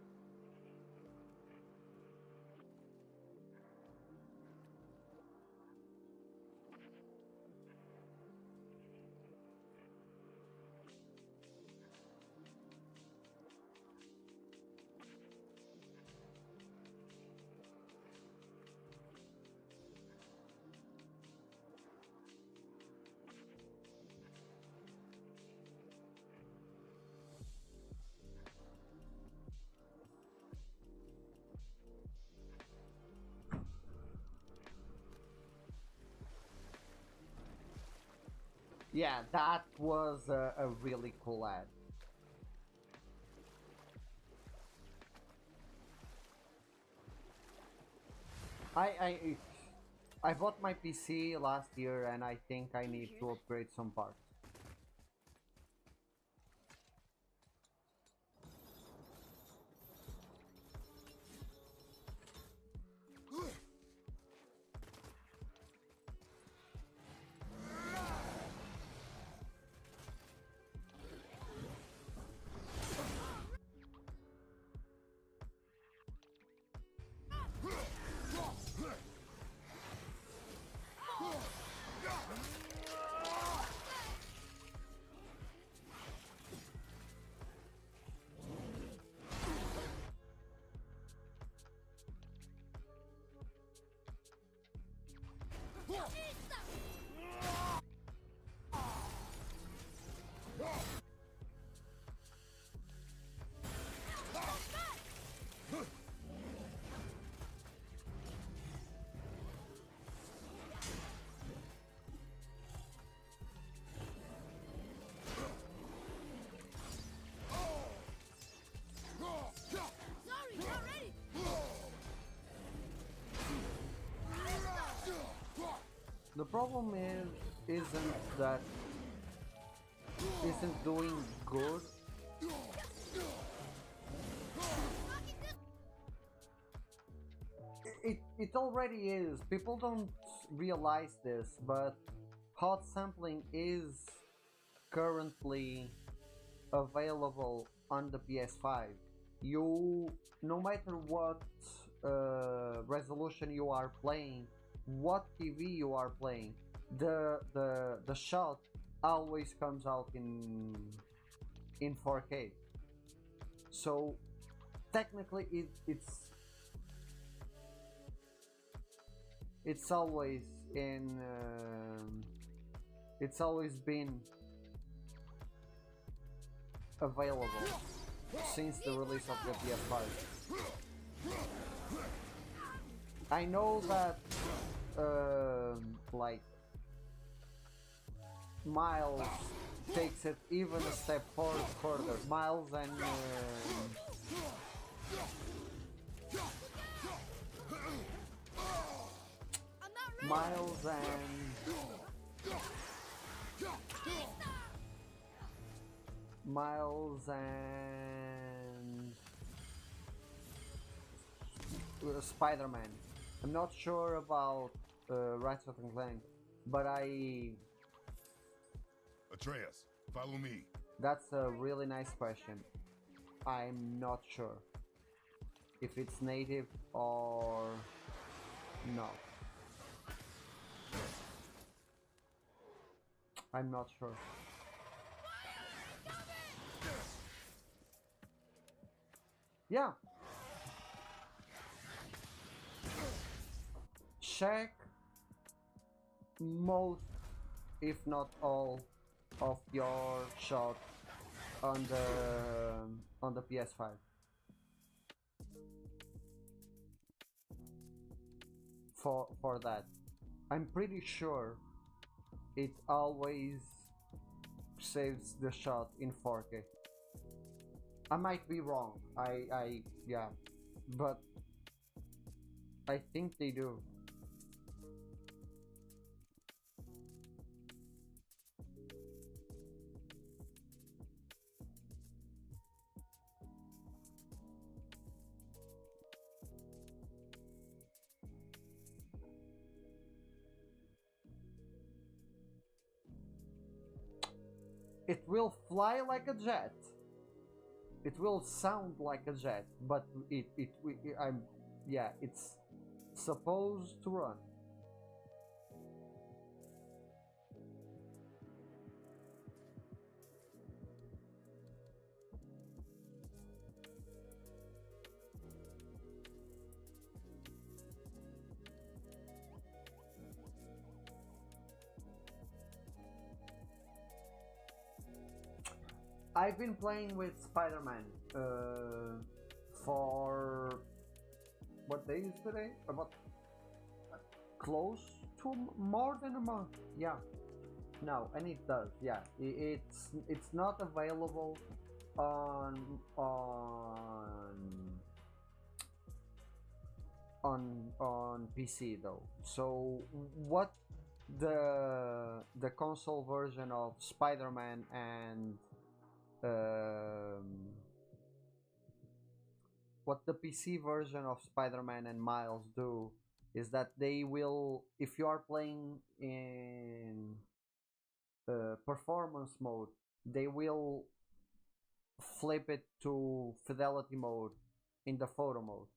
Yeah, that was a really cool ad. I I bought my PC last year and I think I need to upgrade some parts. Sorry, not ready. The problem isn't that isn't doing good. It already is. People don't realize this, but hot sampling is currently available on the PS5. You, no matter what resolution you are playing, what TV you are playing, the shot always comes out in 4K. So technically, it's always in it's always been available since the release of the PS5. I know that like Miles takes it even a step further. Miles and Miles and Spider-Man. I'm not sure about Ratchet and Clank, but Atreus, follow me. that's a really nice question. I'm not sure if it's native or no. I'm not sure. Yeah. Check most, if not all, of your shots on the PS5. For that, I'm pretty sure it always saves the shot in 4K. I might be wrong. Yeah, but I think they do. It will fly like a jet. It will sound like a jet, but I'm yeah, it's supposed to run. I've been playing with Spider-Man for what day is today? About close to more than a month. Yeah, no, and it does. Yeah, it's not available on on PC though. So what the console version of Spider-Man and what the PC version of Spider-Man and Miles do is that they will, if you are playing in performance mode, they will flip it to fidelity mode in the photo mode.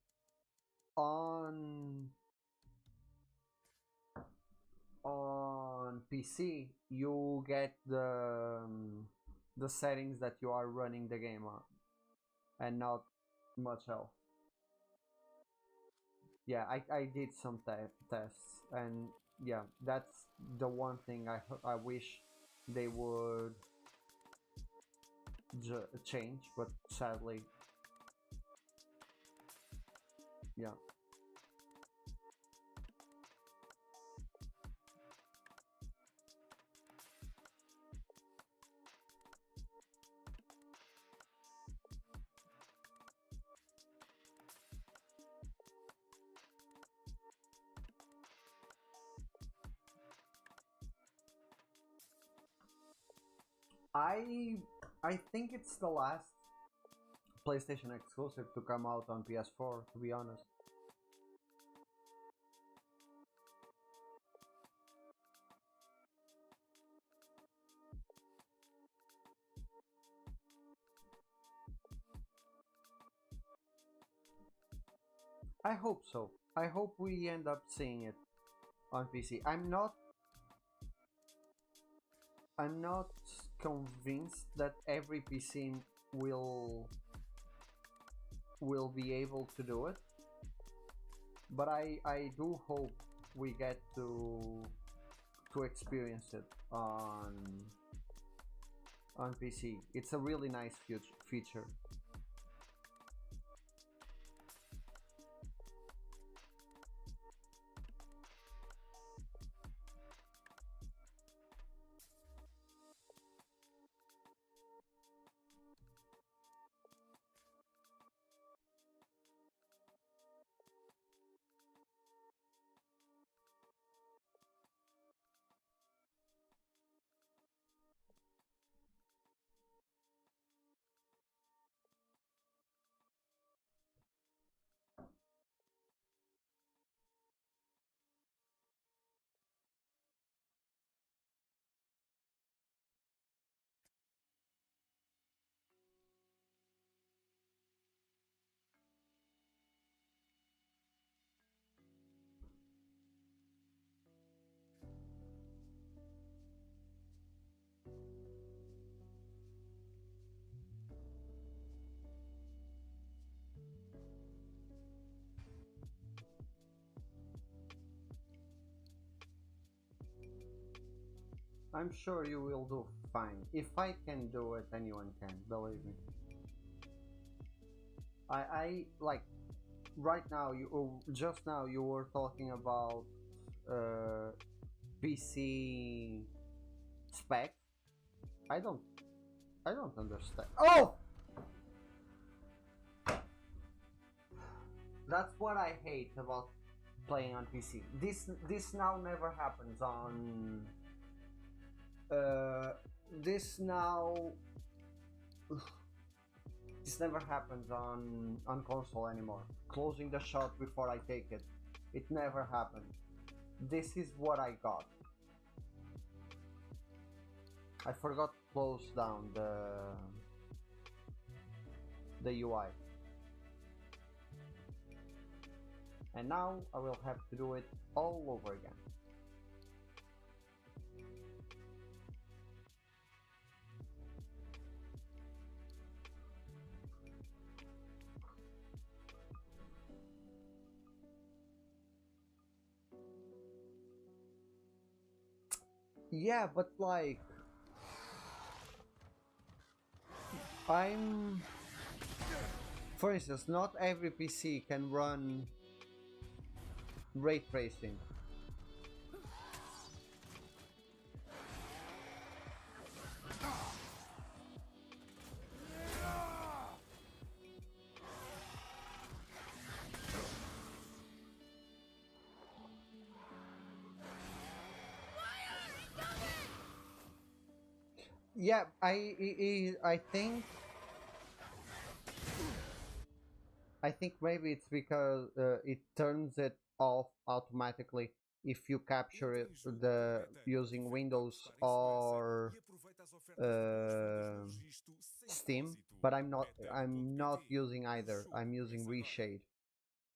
On PC, you get the settings that you are running the game on, and not much else. Yeah, I did some tests, and yeah, that's the one thing I wish they would change, but sadly, yeah. I I think it's the last PlayStation exclusive to come out on PS4, to be honest. I hope so. I hope we end up seeing it on PC. I'm not convinced that every PC will be able to do it, but I do hope we get to experience it on PC. It's a really nice feature. I'm sure you will do fine. If I can do it, anyone can, believe me. I like right now just now you were talking about PC spec. I don't understand. Oh, that's what I hate about playing on PC. This now never happens on this now this never happens on console anymore. Closing the shot before I take it. It never happened. This is what I got. I forgot to close down the UI. And now I will have to do it all over again. Yeah, but like for instance, not every PC can run ray tracing. Yeah, I think maybe it's because it turns it off automatically if you capture it the using Windows or Steam, but I'm not using either. I'm using ReShade,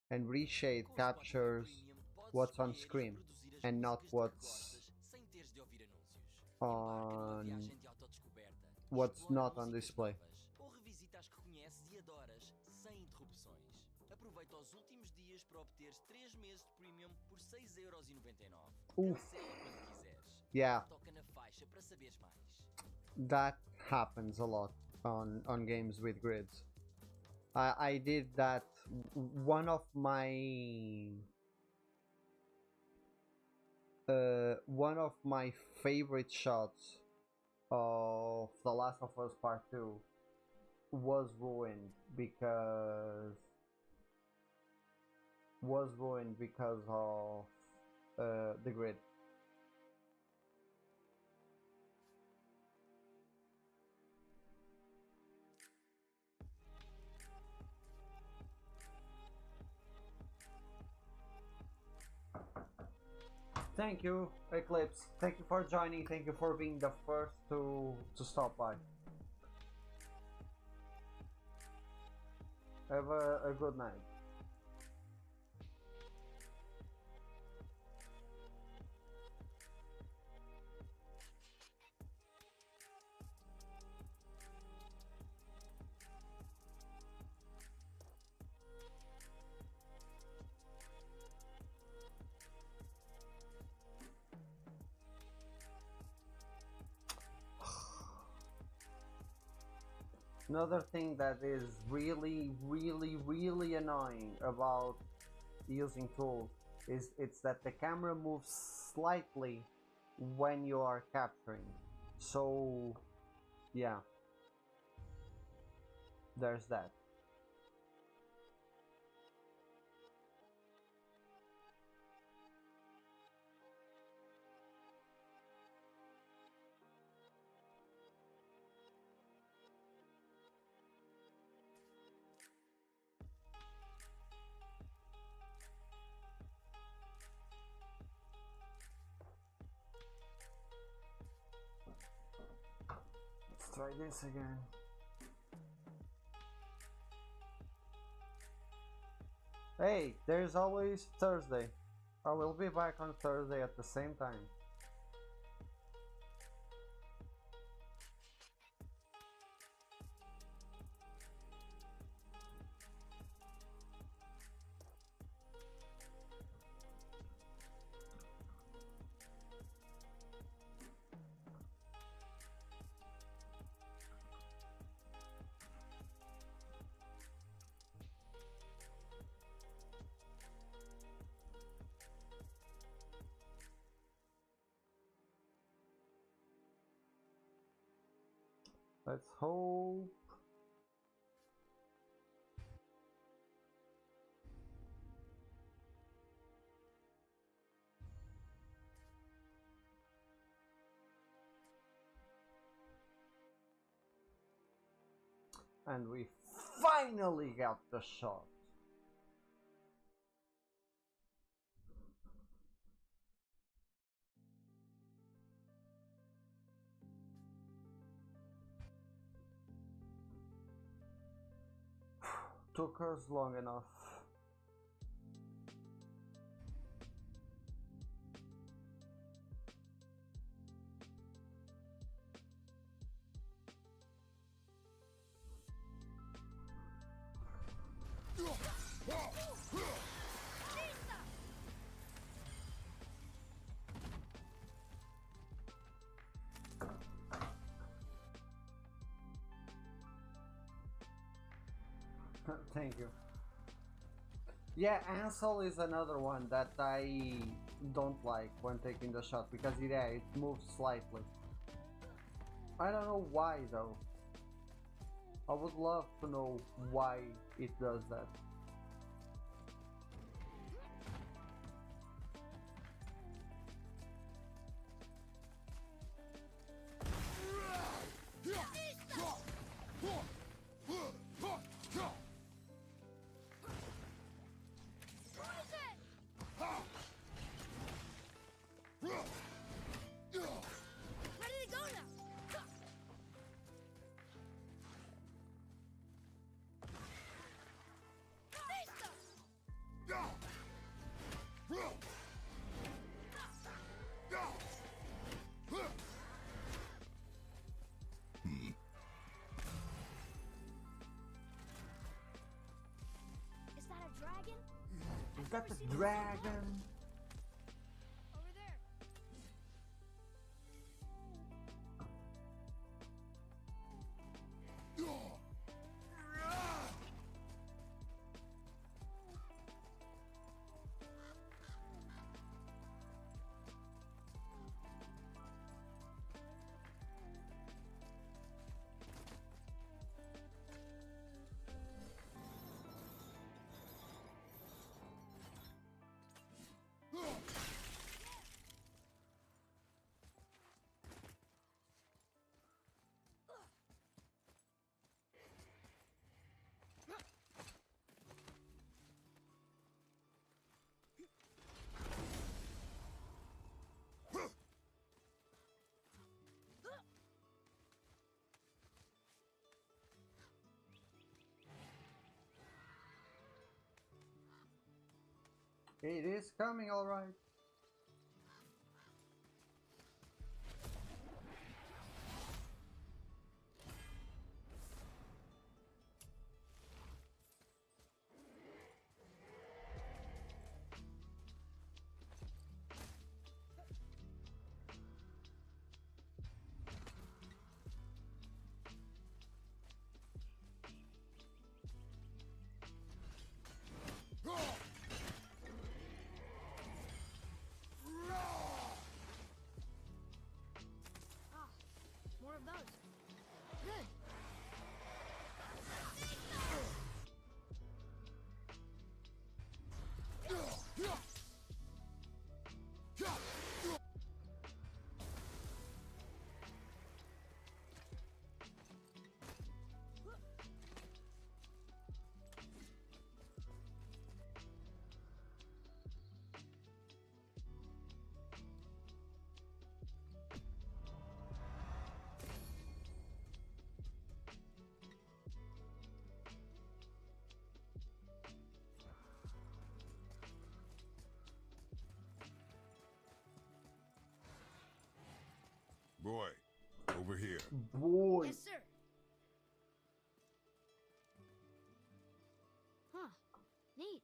and ReShade Com Squadron captures Premium, podes what's on escolher e screen reproduzir as and not músicas de que what's gostas sem teres de ouvir anúncios. Embarca numa on viagem de autodescoberta, what's explora not on músicas display. novas ou revisita as que conheces e adoras sem interrupções. Aproveita os últimos dias para obteres 3 meses de Premium por 6,99€. Oof. Cancela quando quiseres. Yeah, Toca na faixa para saberes mais. that happens a lot on games with grids. I did that. One of my favorite shots of The Last of Us Part 2 was ruined because of the grid. Thank you, Eclipse. Thank you for joining. Thank you for being the first to stop by. Have a good night. Another thing that is really annoying about using tools is it's that the camera moves slightly when you are capturing. So yeah, there's that. Let's try this again. Hey, there's always Thursday. I will be back on Thursday at the same time. Let's hope. And we finally got the shot. Took us long enough. Thank you. Yeah, Ansel is another one that I don't like when taking the shot because yeah, it moves slightly. I don't know why though. I would love to know why it does that. Is that a dragon? Over there. It is coming, all right. More of those. Good. Boy, over here. Boy. Yes, sir. Huh. Neat.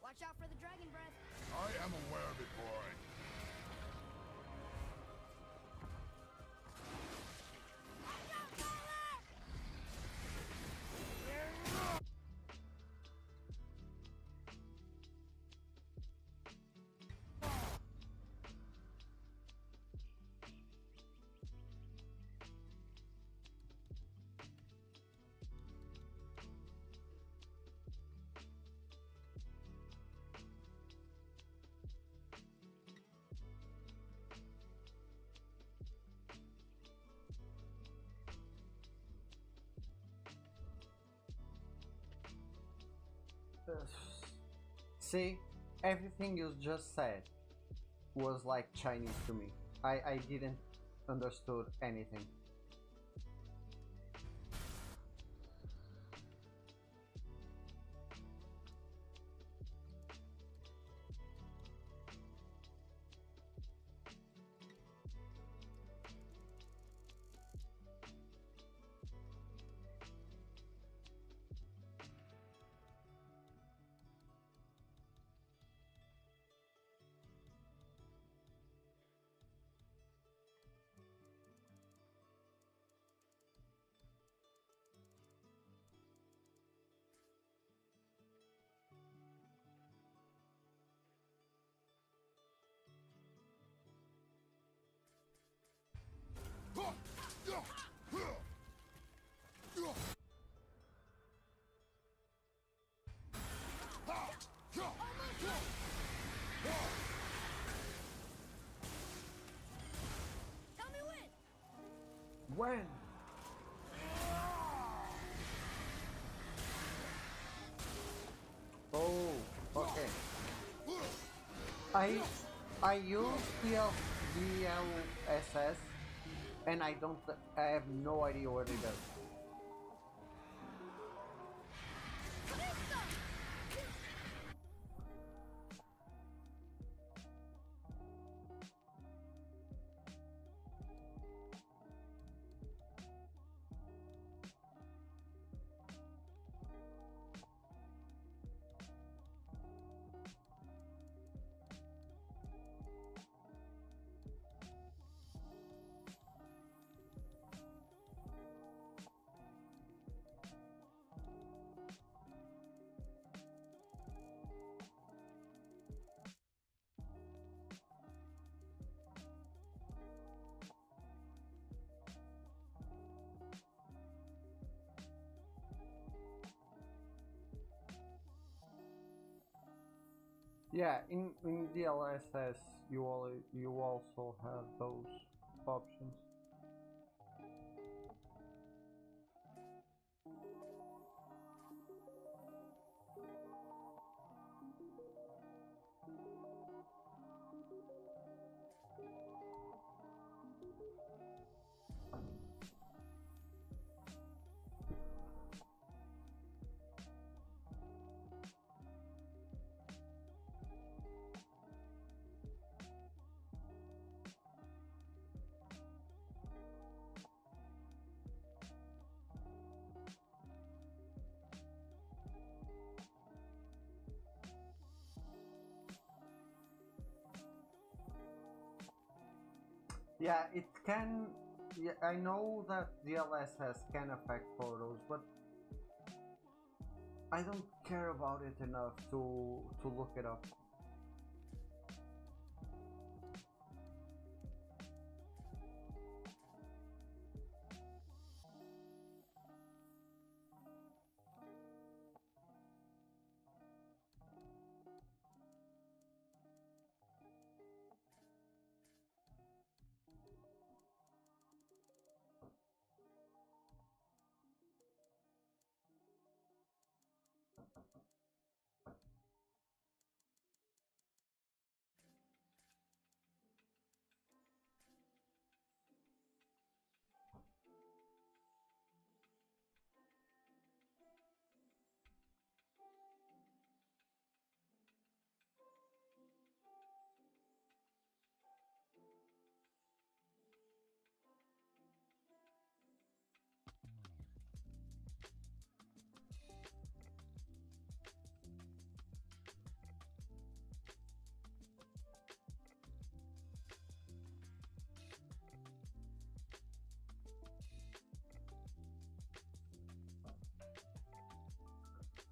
Watch out for the dragon breath. I am aware of it, boy. See, everything you just said was like Chinese to me. I didn't understood anything. Tell me when. When? Oh, okay. I I use DLSS and I have no idea what it does. Yeah, in DLSS you also have those options. Yeah, it can. Yeah, I know that DLSS can affect photos, but I don't care about it enough to look it up.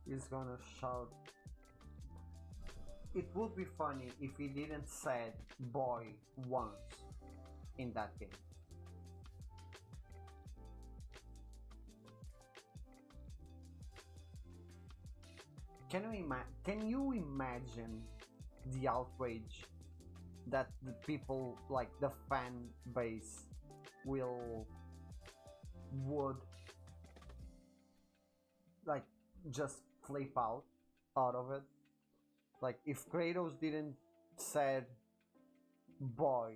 He's gonna shout. It would be funny if he didn't said boy once in that game. Can you imagine the outrage that the people, like the fan base, would like just flip out out of it. Like if Kratos didn't said boy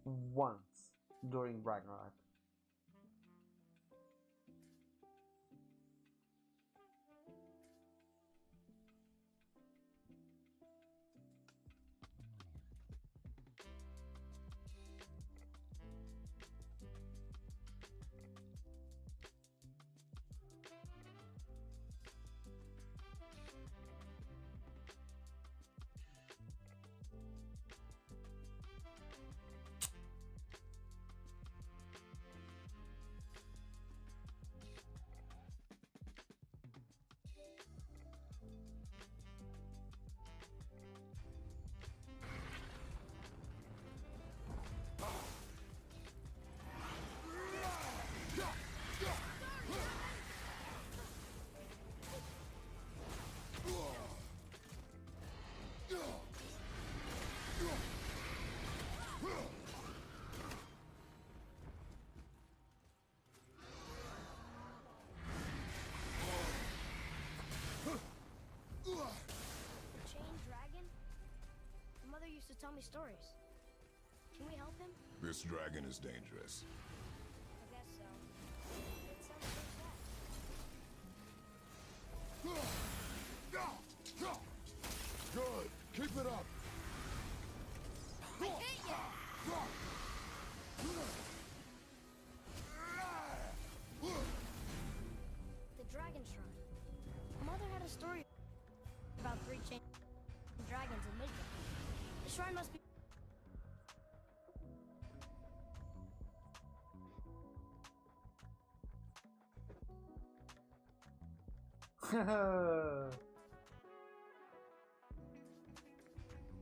once during Ragnarok. Chained dragon? My mother used to tell me stories. Can we help him? This dragon is dangerous. I guess so. It sounds so sad. Good. Keep it up. I hate you! The Dragon Shrine. Mother had a story about 3 chained dragons in Midgard. The shrine must be...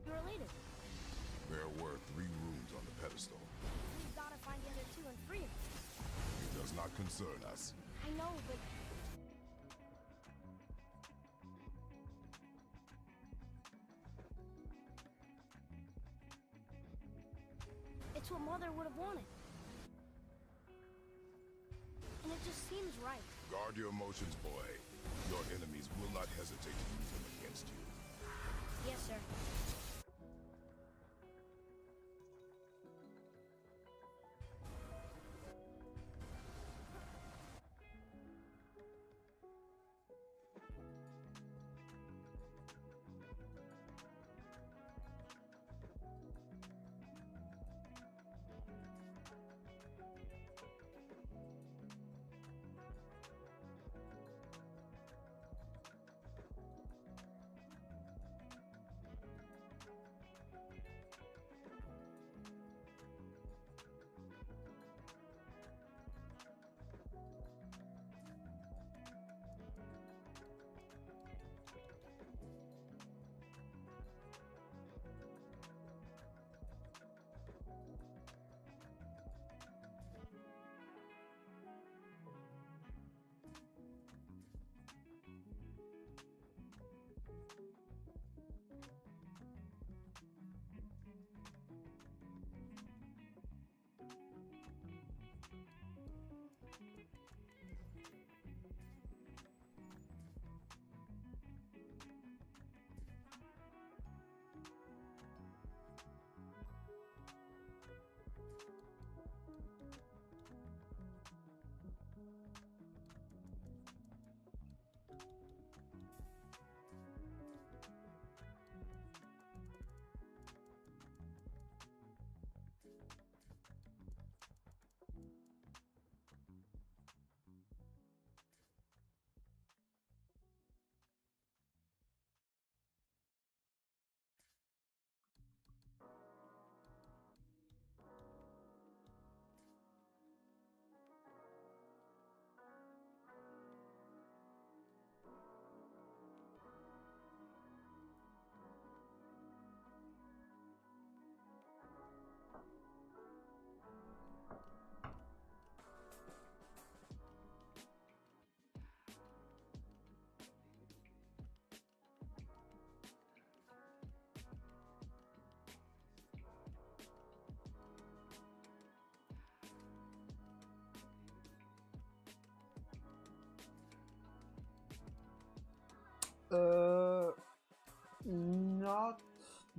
related. There were 3 runes on the pedestal. We've got to find the other 2 and free him. It does not concern us. I know, but... It's what Mother would have wanted. And it just seems right. Guard your emotions, boy. Your enemies will not hesitate to use them against you. Yes, sir.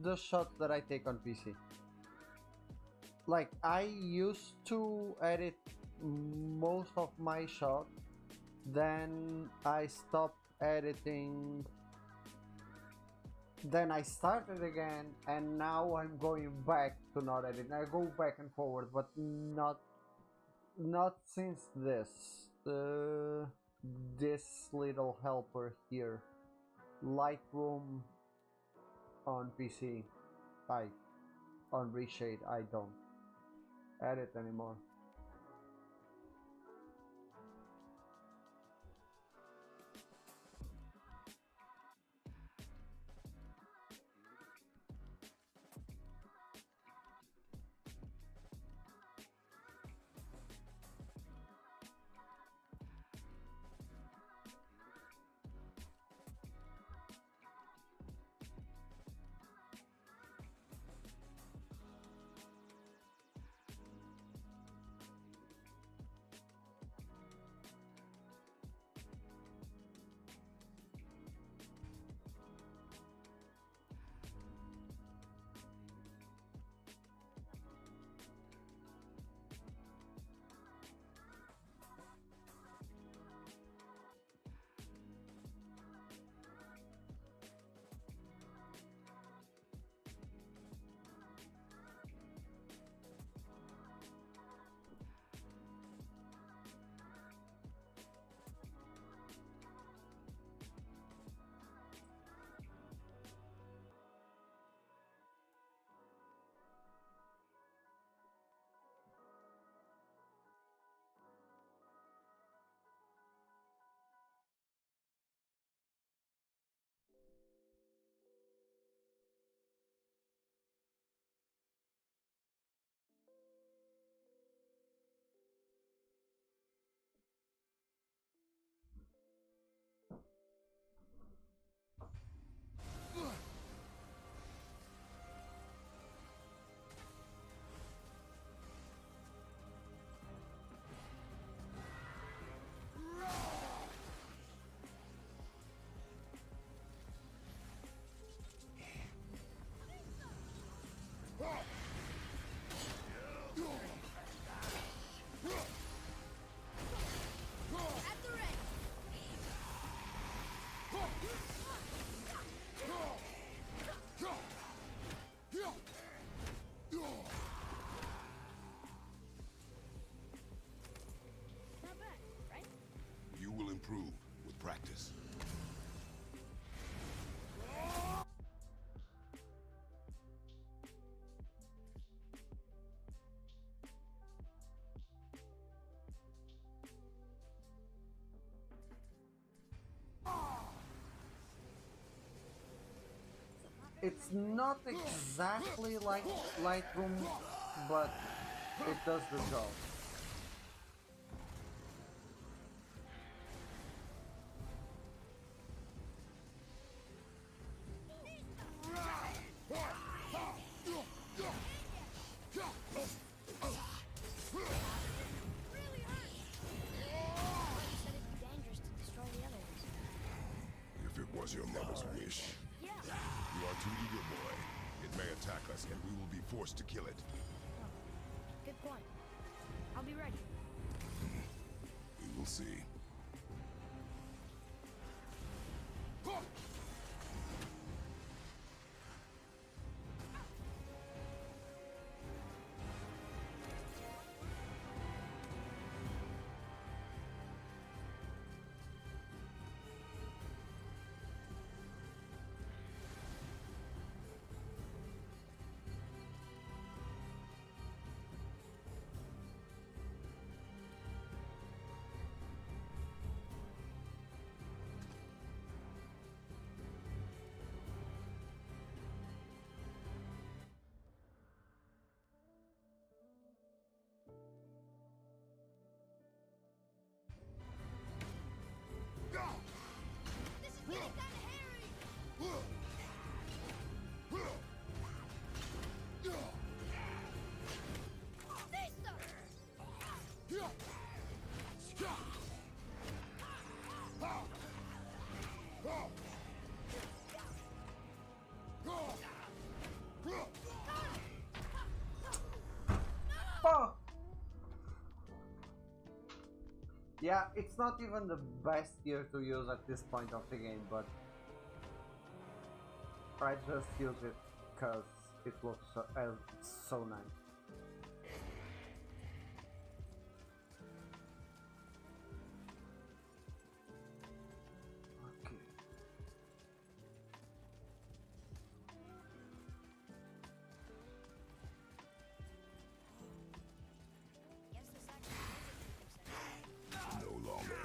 the shots that I take on PC. Like, I used to edit most of my shots, then I stopped editing, then I started again, and now I'm going back to not editing. I go back and forward, but not since this little helper here, Lightroom on PC. I on ReShade I don't edit anymore. You will improve with practice. It's not exactly like Lightroom, but it does the job. If it was your mother's wish. Yeah. You are too eager, boy. It may attack us, and we will be forced to kill it. Oh, good point. I'll be ready. We will see. Yeah, it's not even the best gear to use at this point of the game, but I just use it because it looks so nice. Okay. Guess this actually is a training center. No longer.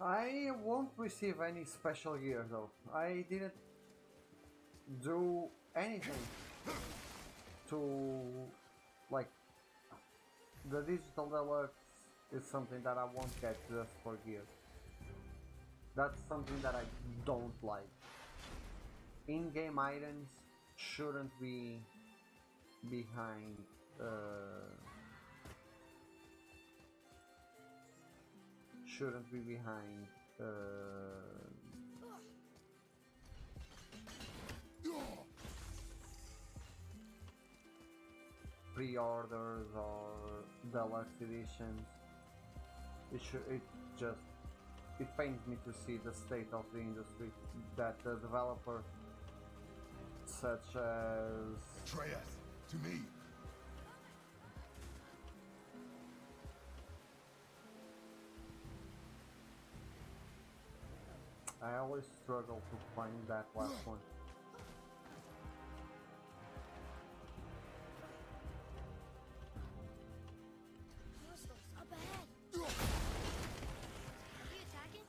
I won't receive any special gear though. I didn't do anything to like the digital deluxe is something that I won't get just for gear. That's something that I don't like. In-game items shouldn't be behind shouldn't be behind pre-orders or deluxe editions. It just it pains me to see the state of the industry that the developer such as Treyas, to me. I always struggle to find that last one. Hostiles up ahead. Are we attacking?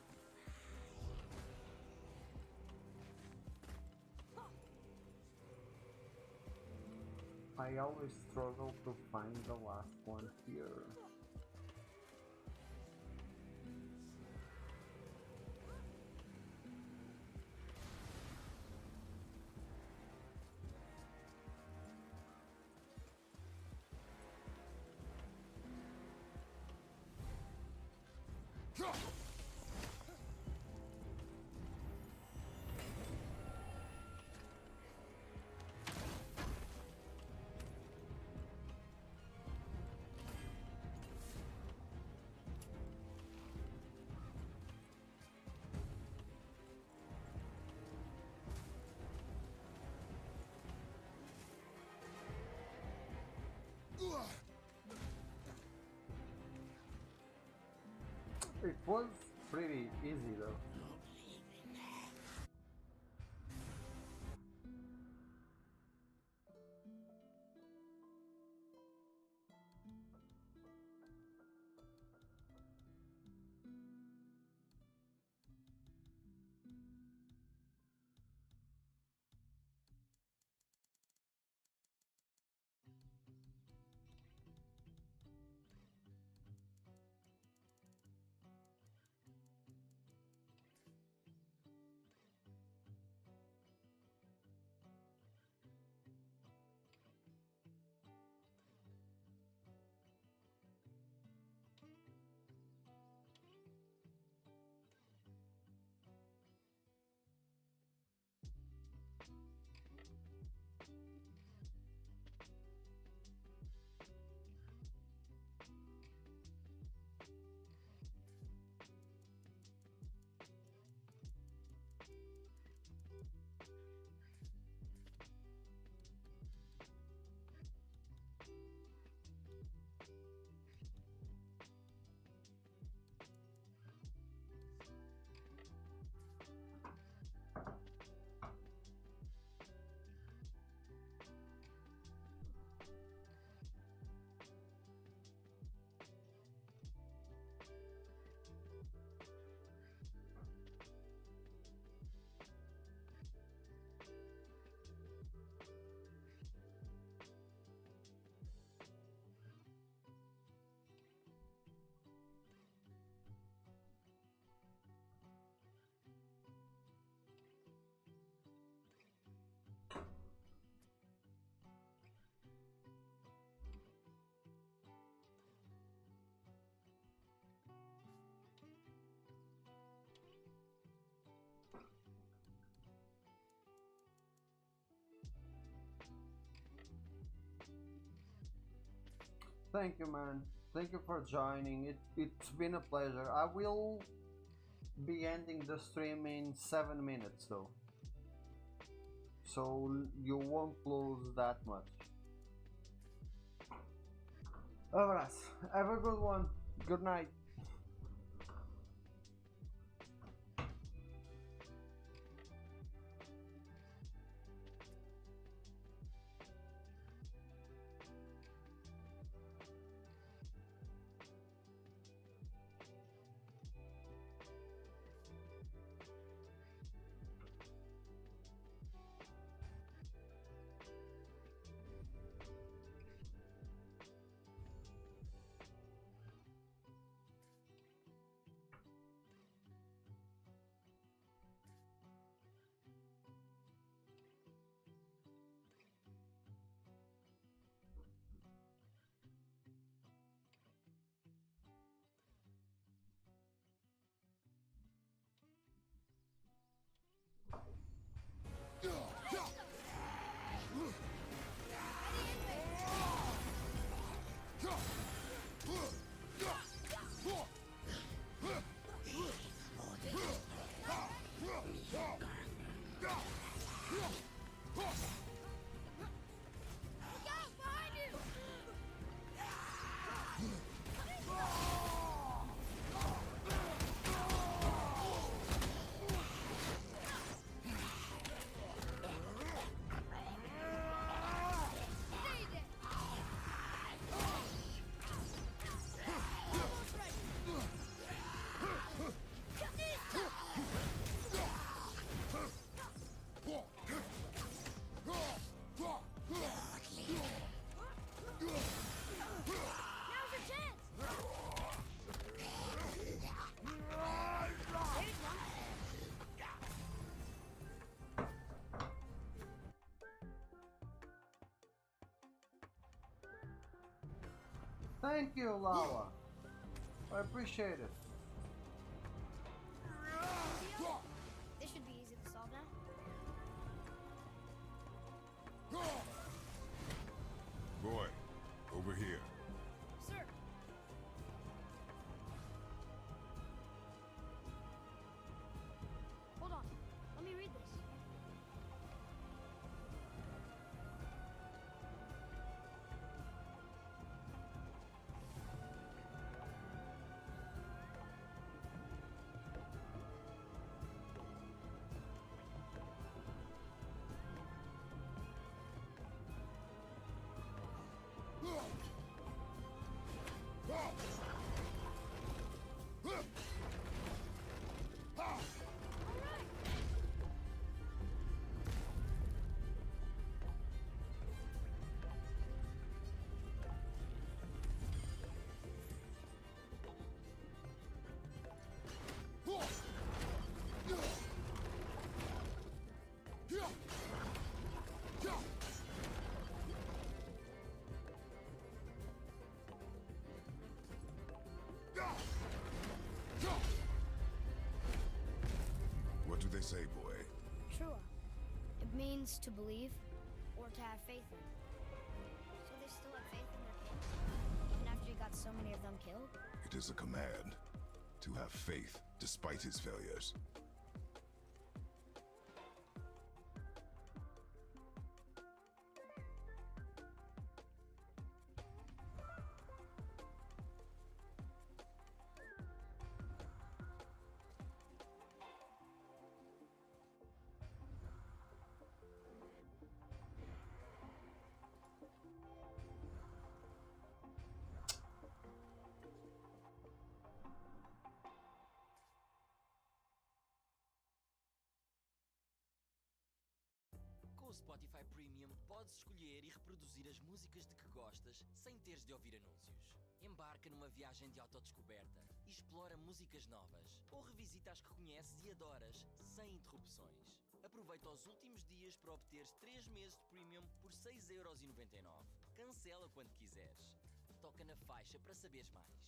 I always struggle to find the last one here. It was pretty easy though. Thank you, man. Thank you for joining. It's been a pleasure. I will be ending the stream in 7 minutes though, so you won't lose that much. Abraço. Have a good one. Good night. Thank you, Lava. I appreciate it. This should be easy to solve now. Boy, over here. Sir! Hold on. Let me read this. What do they say, boy? Trua. It means to believe or to have faith in. So they still have faith in their king? Even after he got so many of them killed? It is a command to have faith despite his failures. Com o Spotify Premium, podes escolher e reproduzir as músicas de que gostas sem teres de ouvir anúncios. Embarca numa viagem de autodescoberta e explora músicas novas. Ou revisita as que conheces e adoras, sem interrupções. Aproveita os últimos dias para obteres 3 meses de Premium por 6,99€. Cancela quando quiseres. Toca na faixa para saberes mais.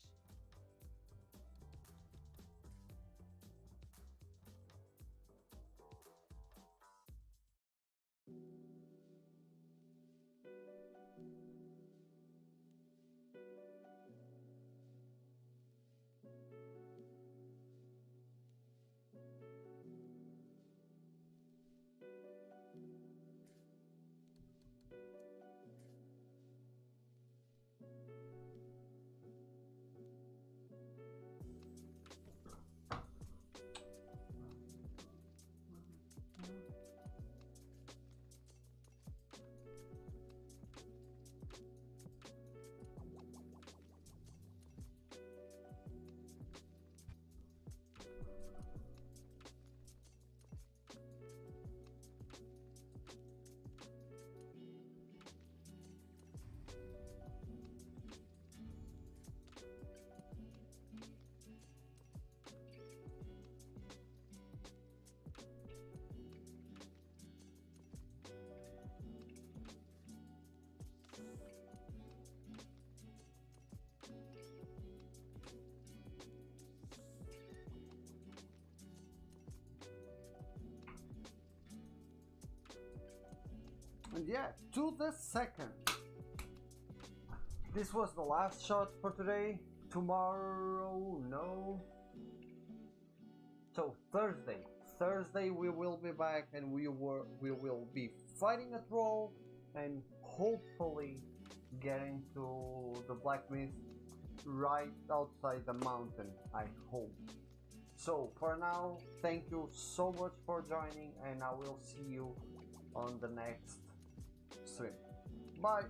And yeah, to the second. This was the last shot for today. Tomorrow, no. So Thursday. Thursday we will be back and we will be fighting a troll and hopefully getting to the Black Mist right outside the mountain, I hope. So for now, thank you so much for joining and I will see you on the next stream. Bye!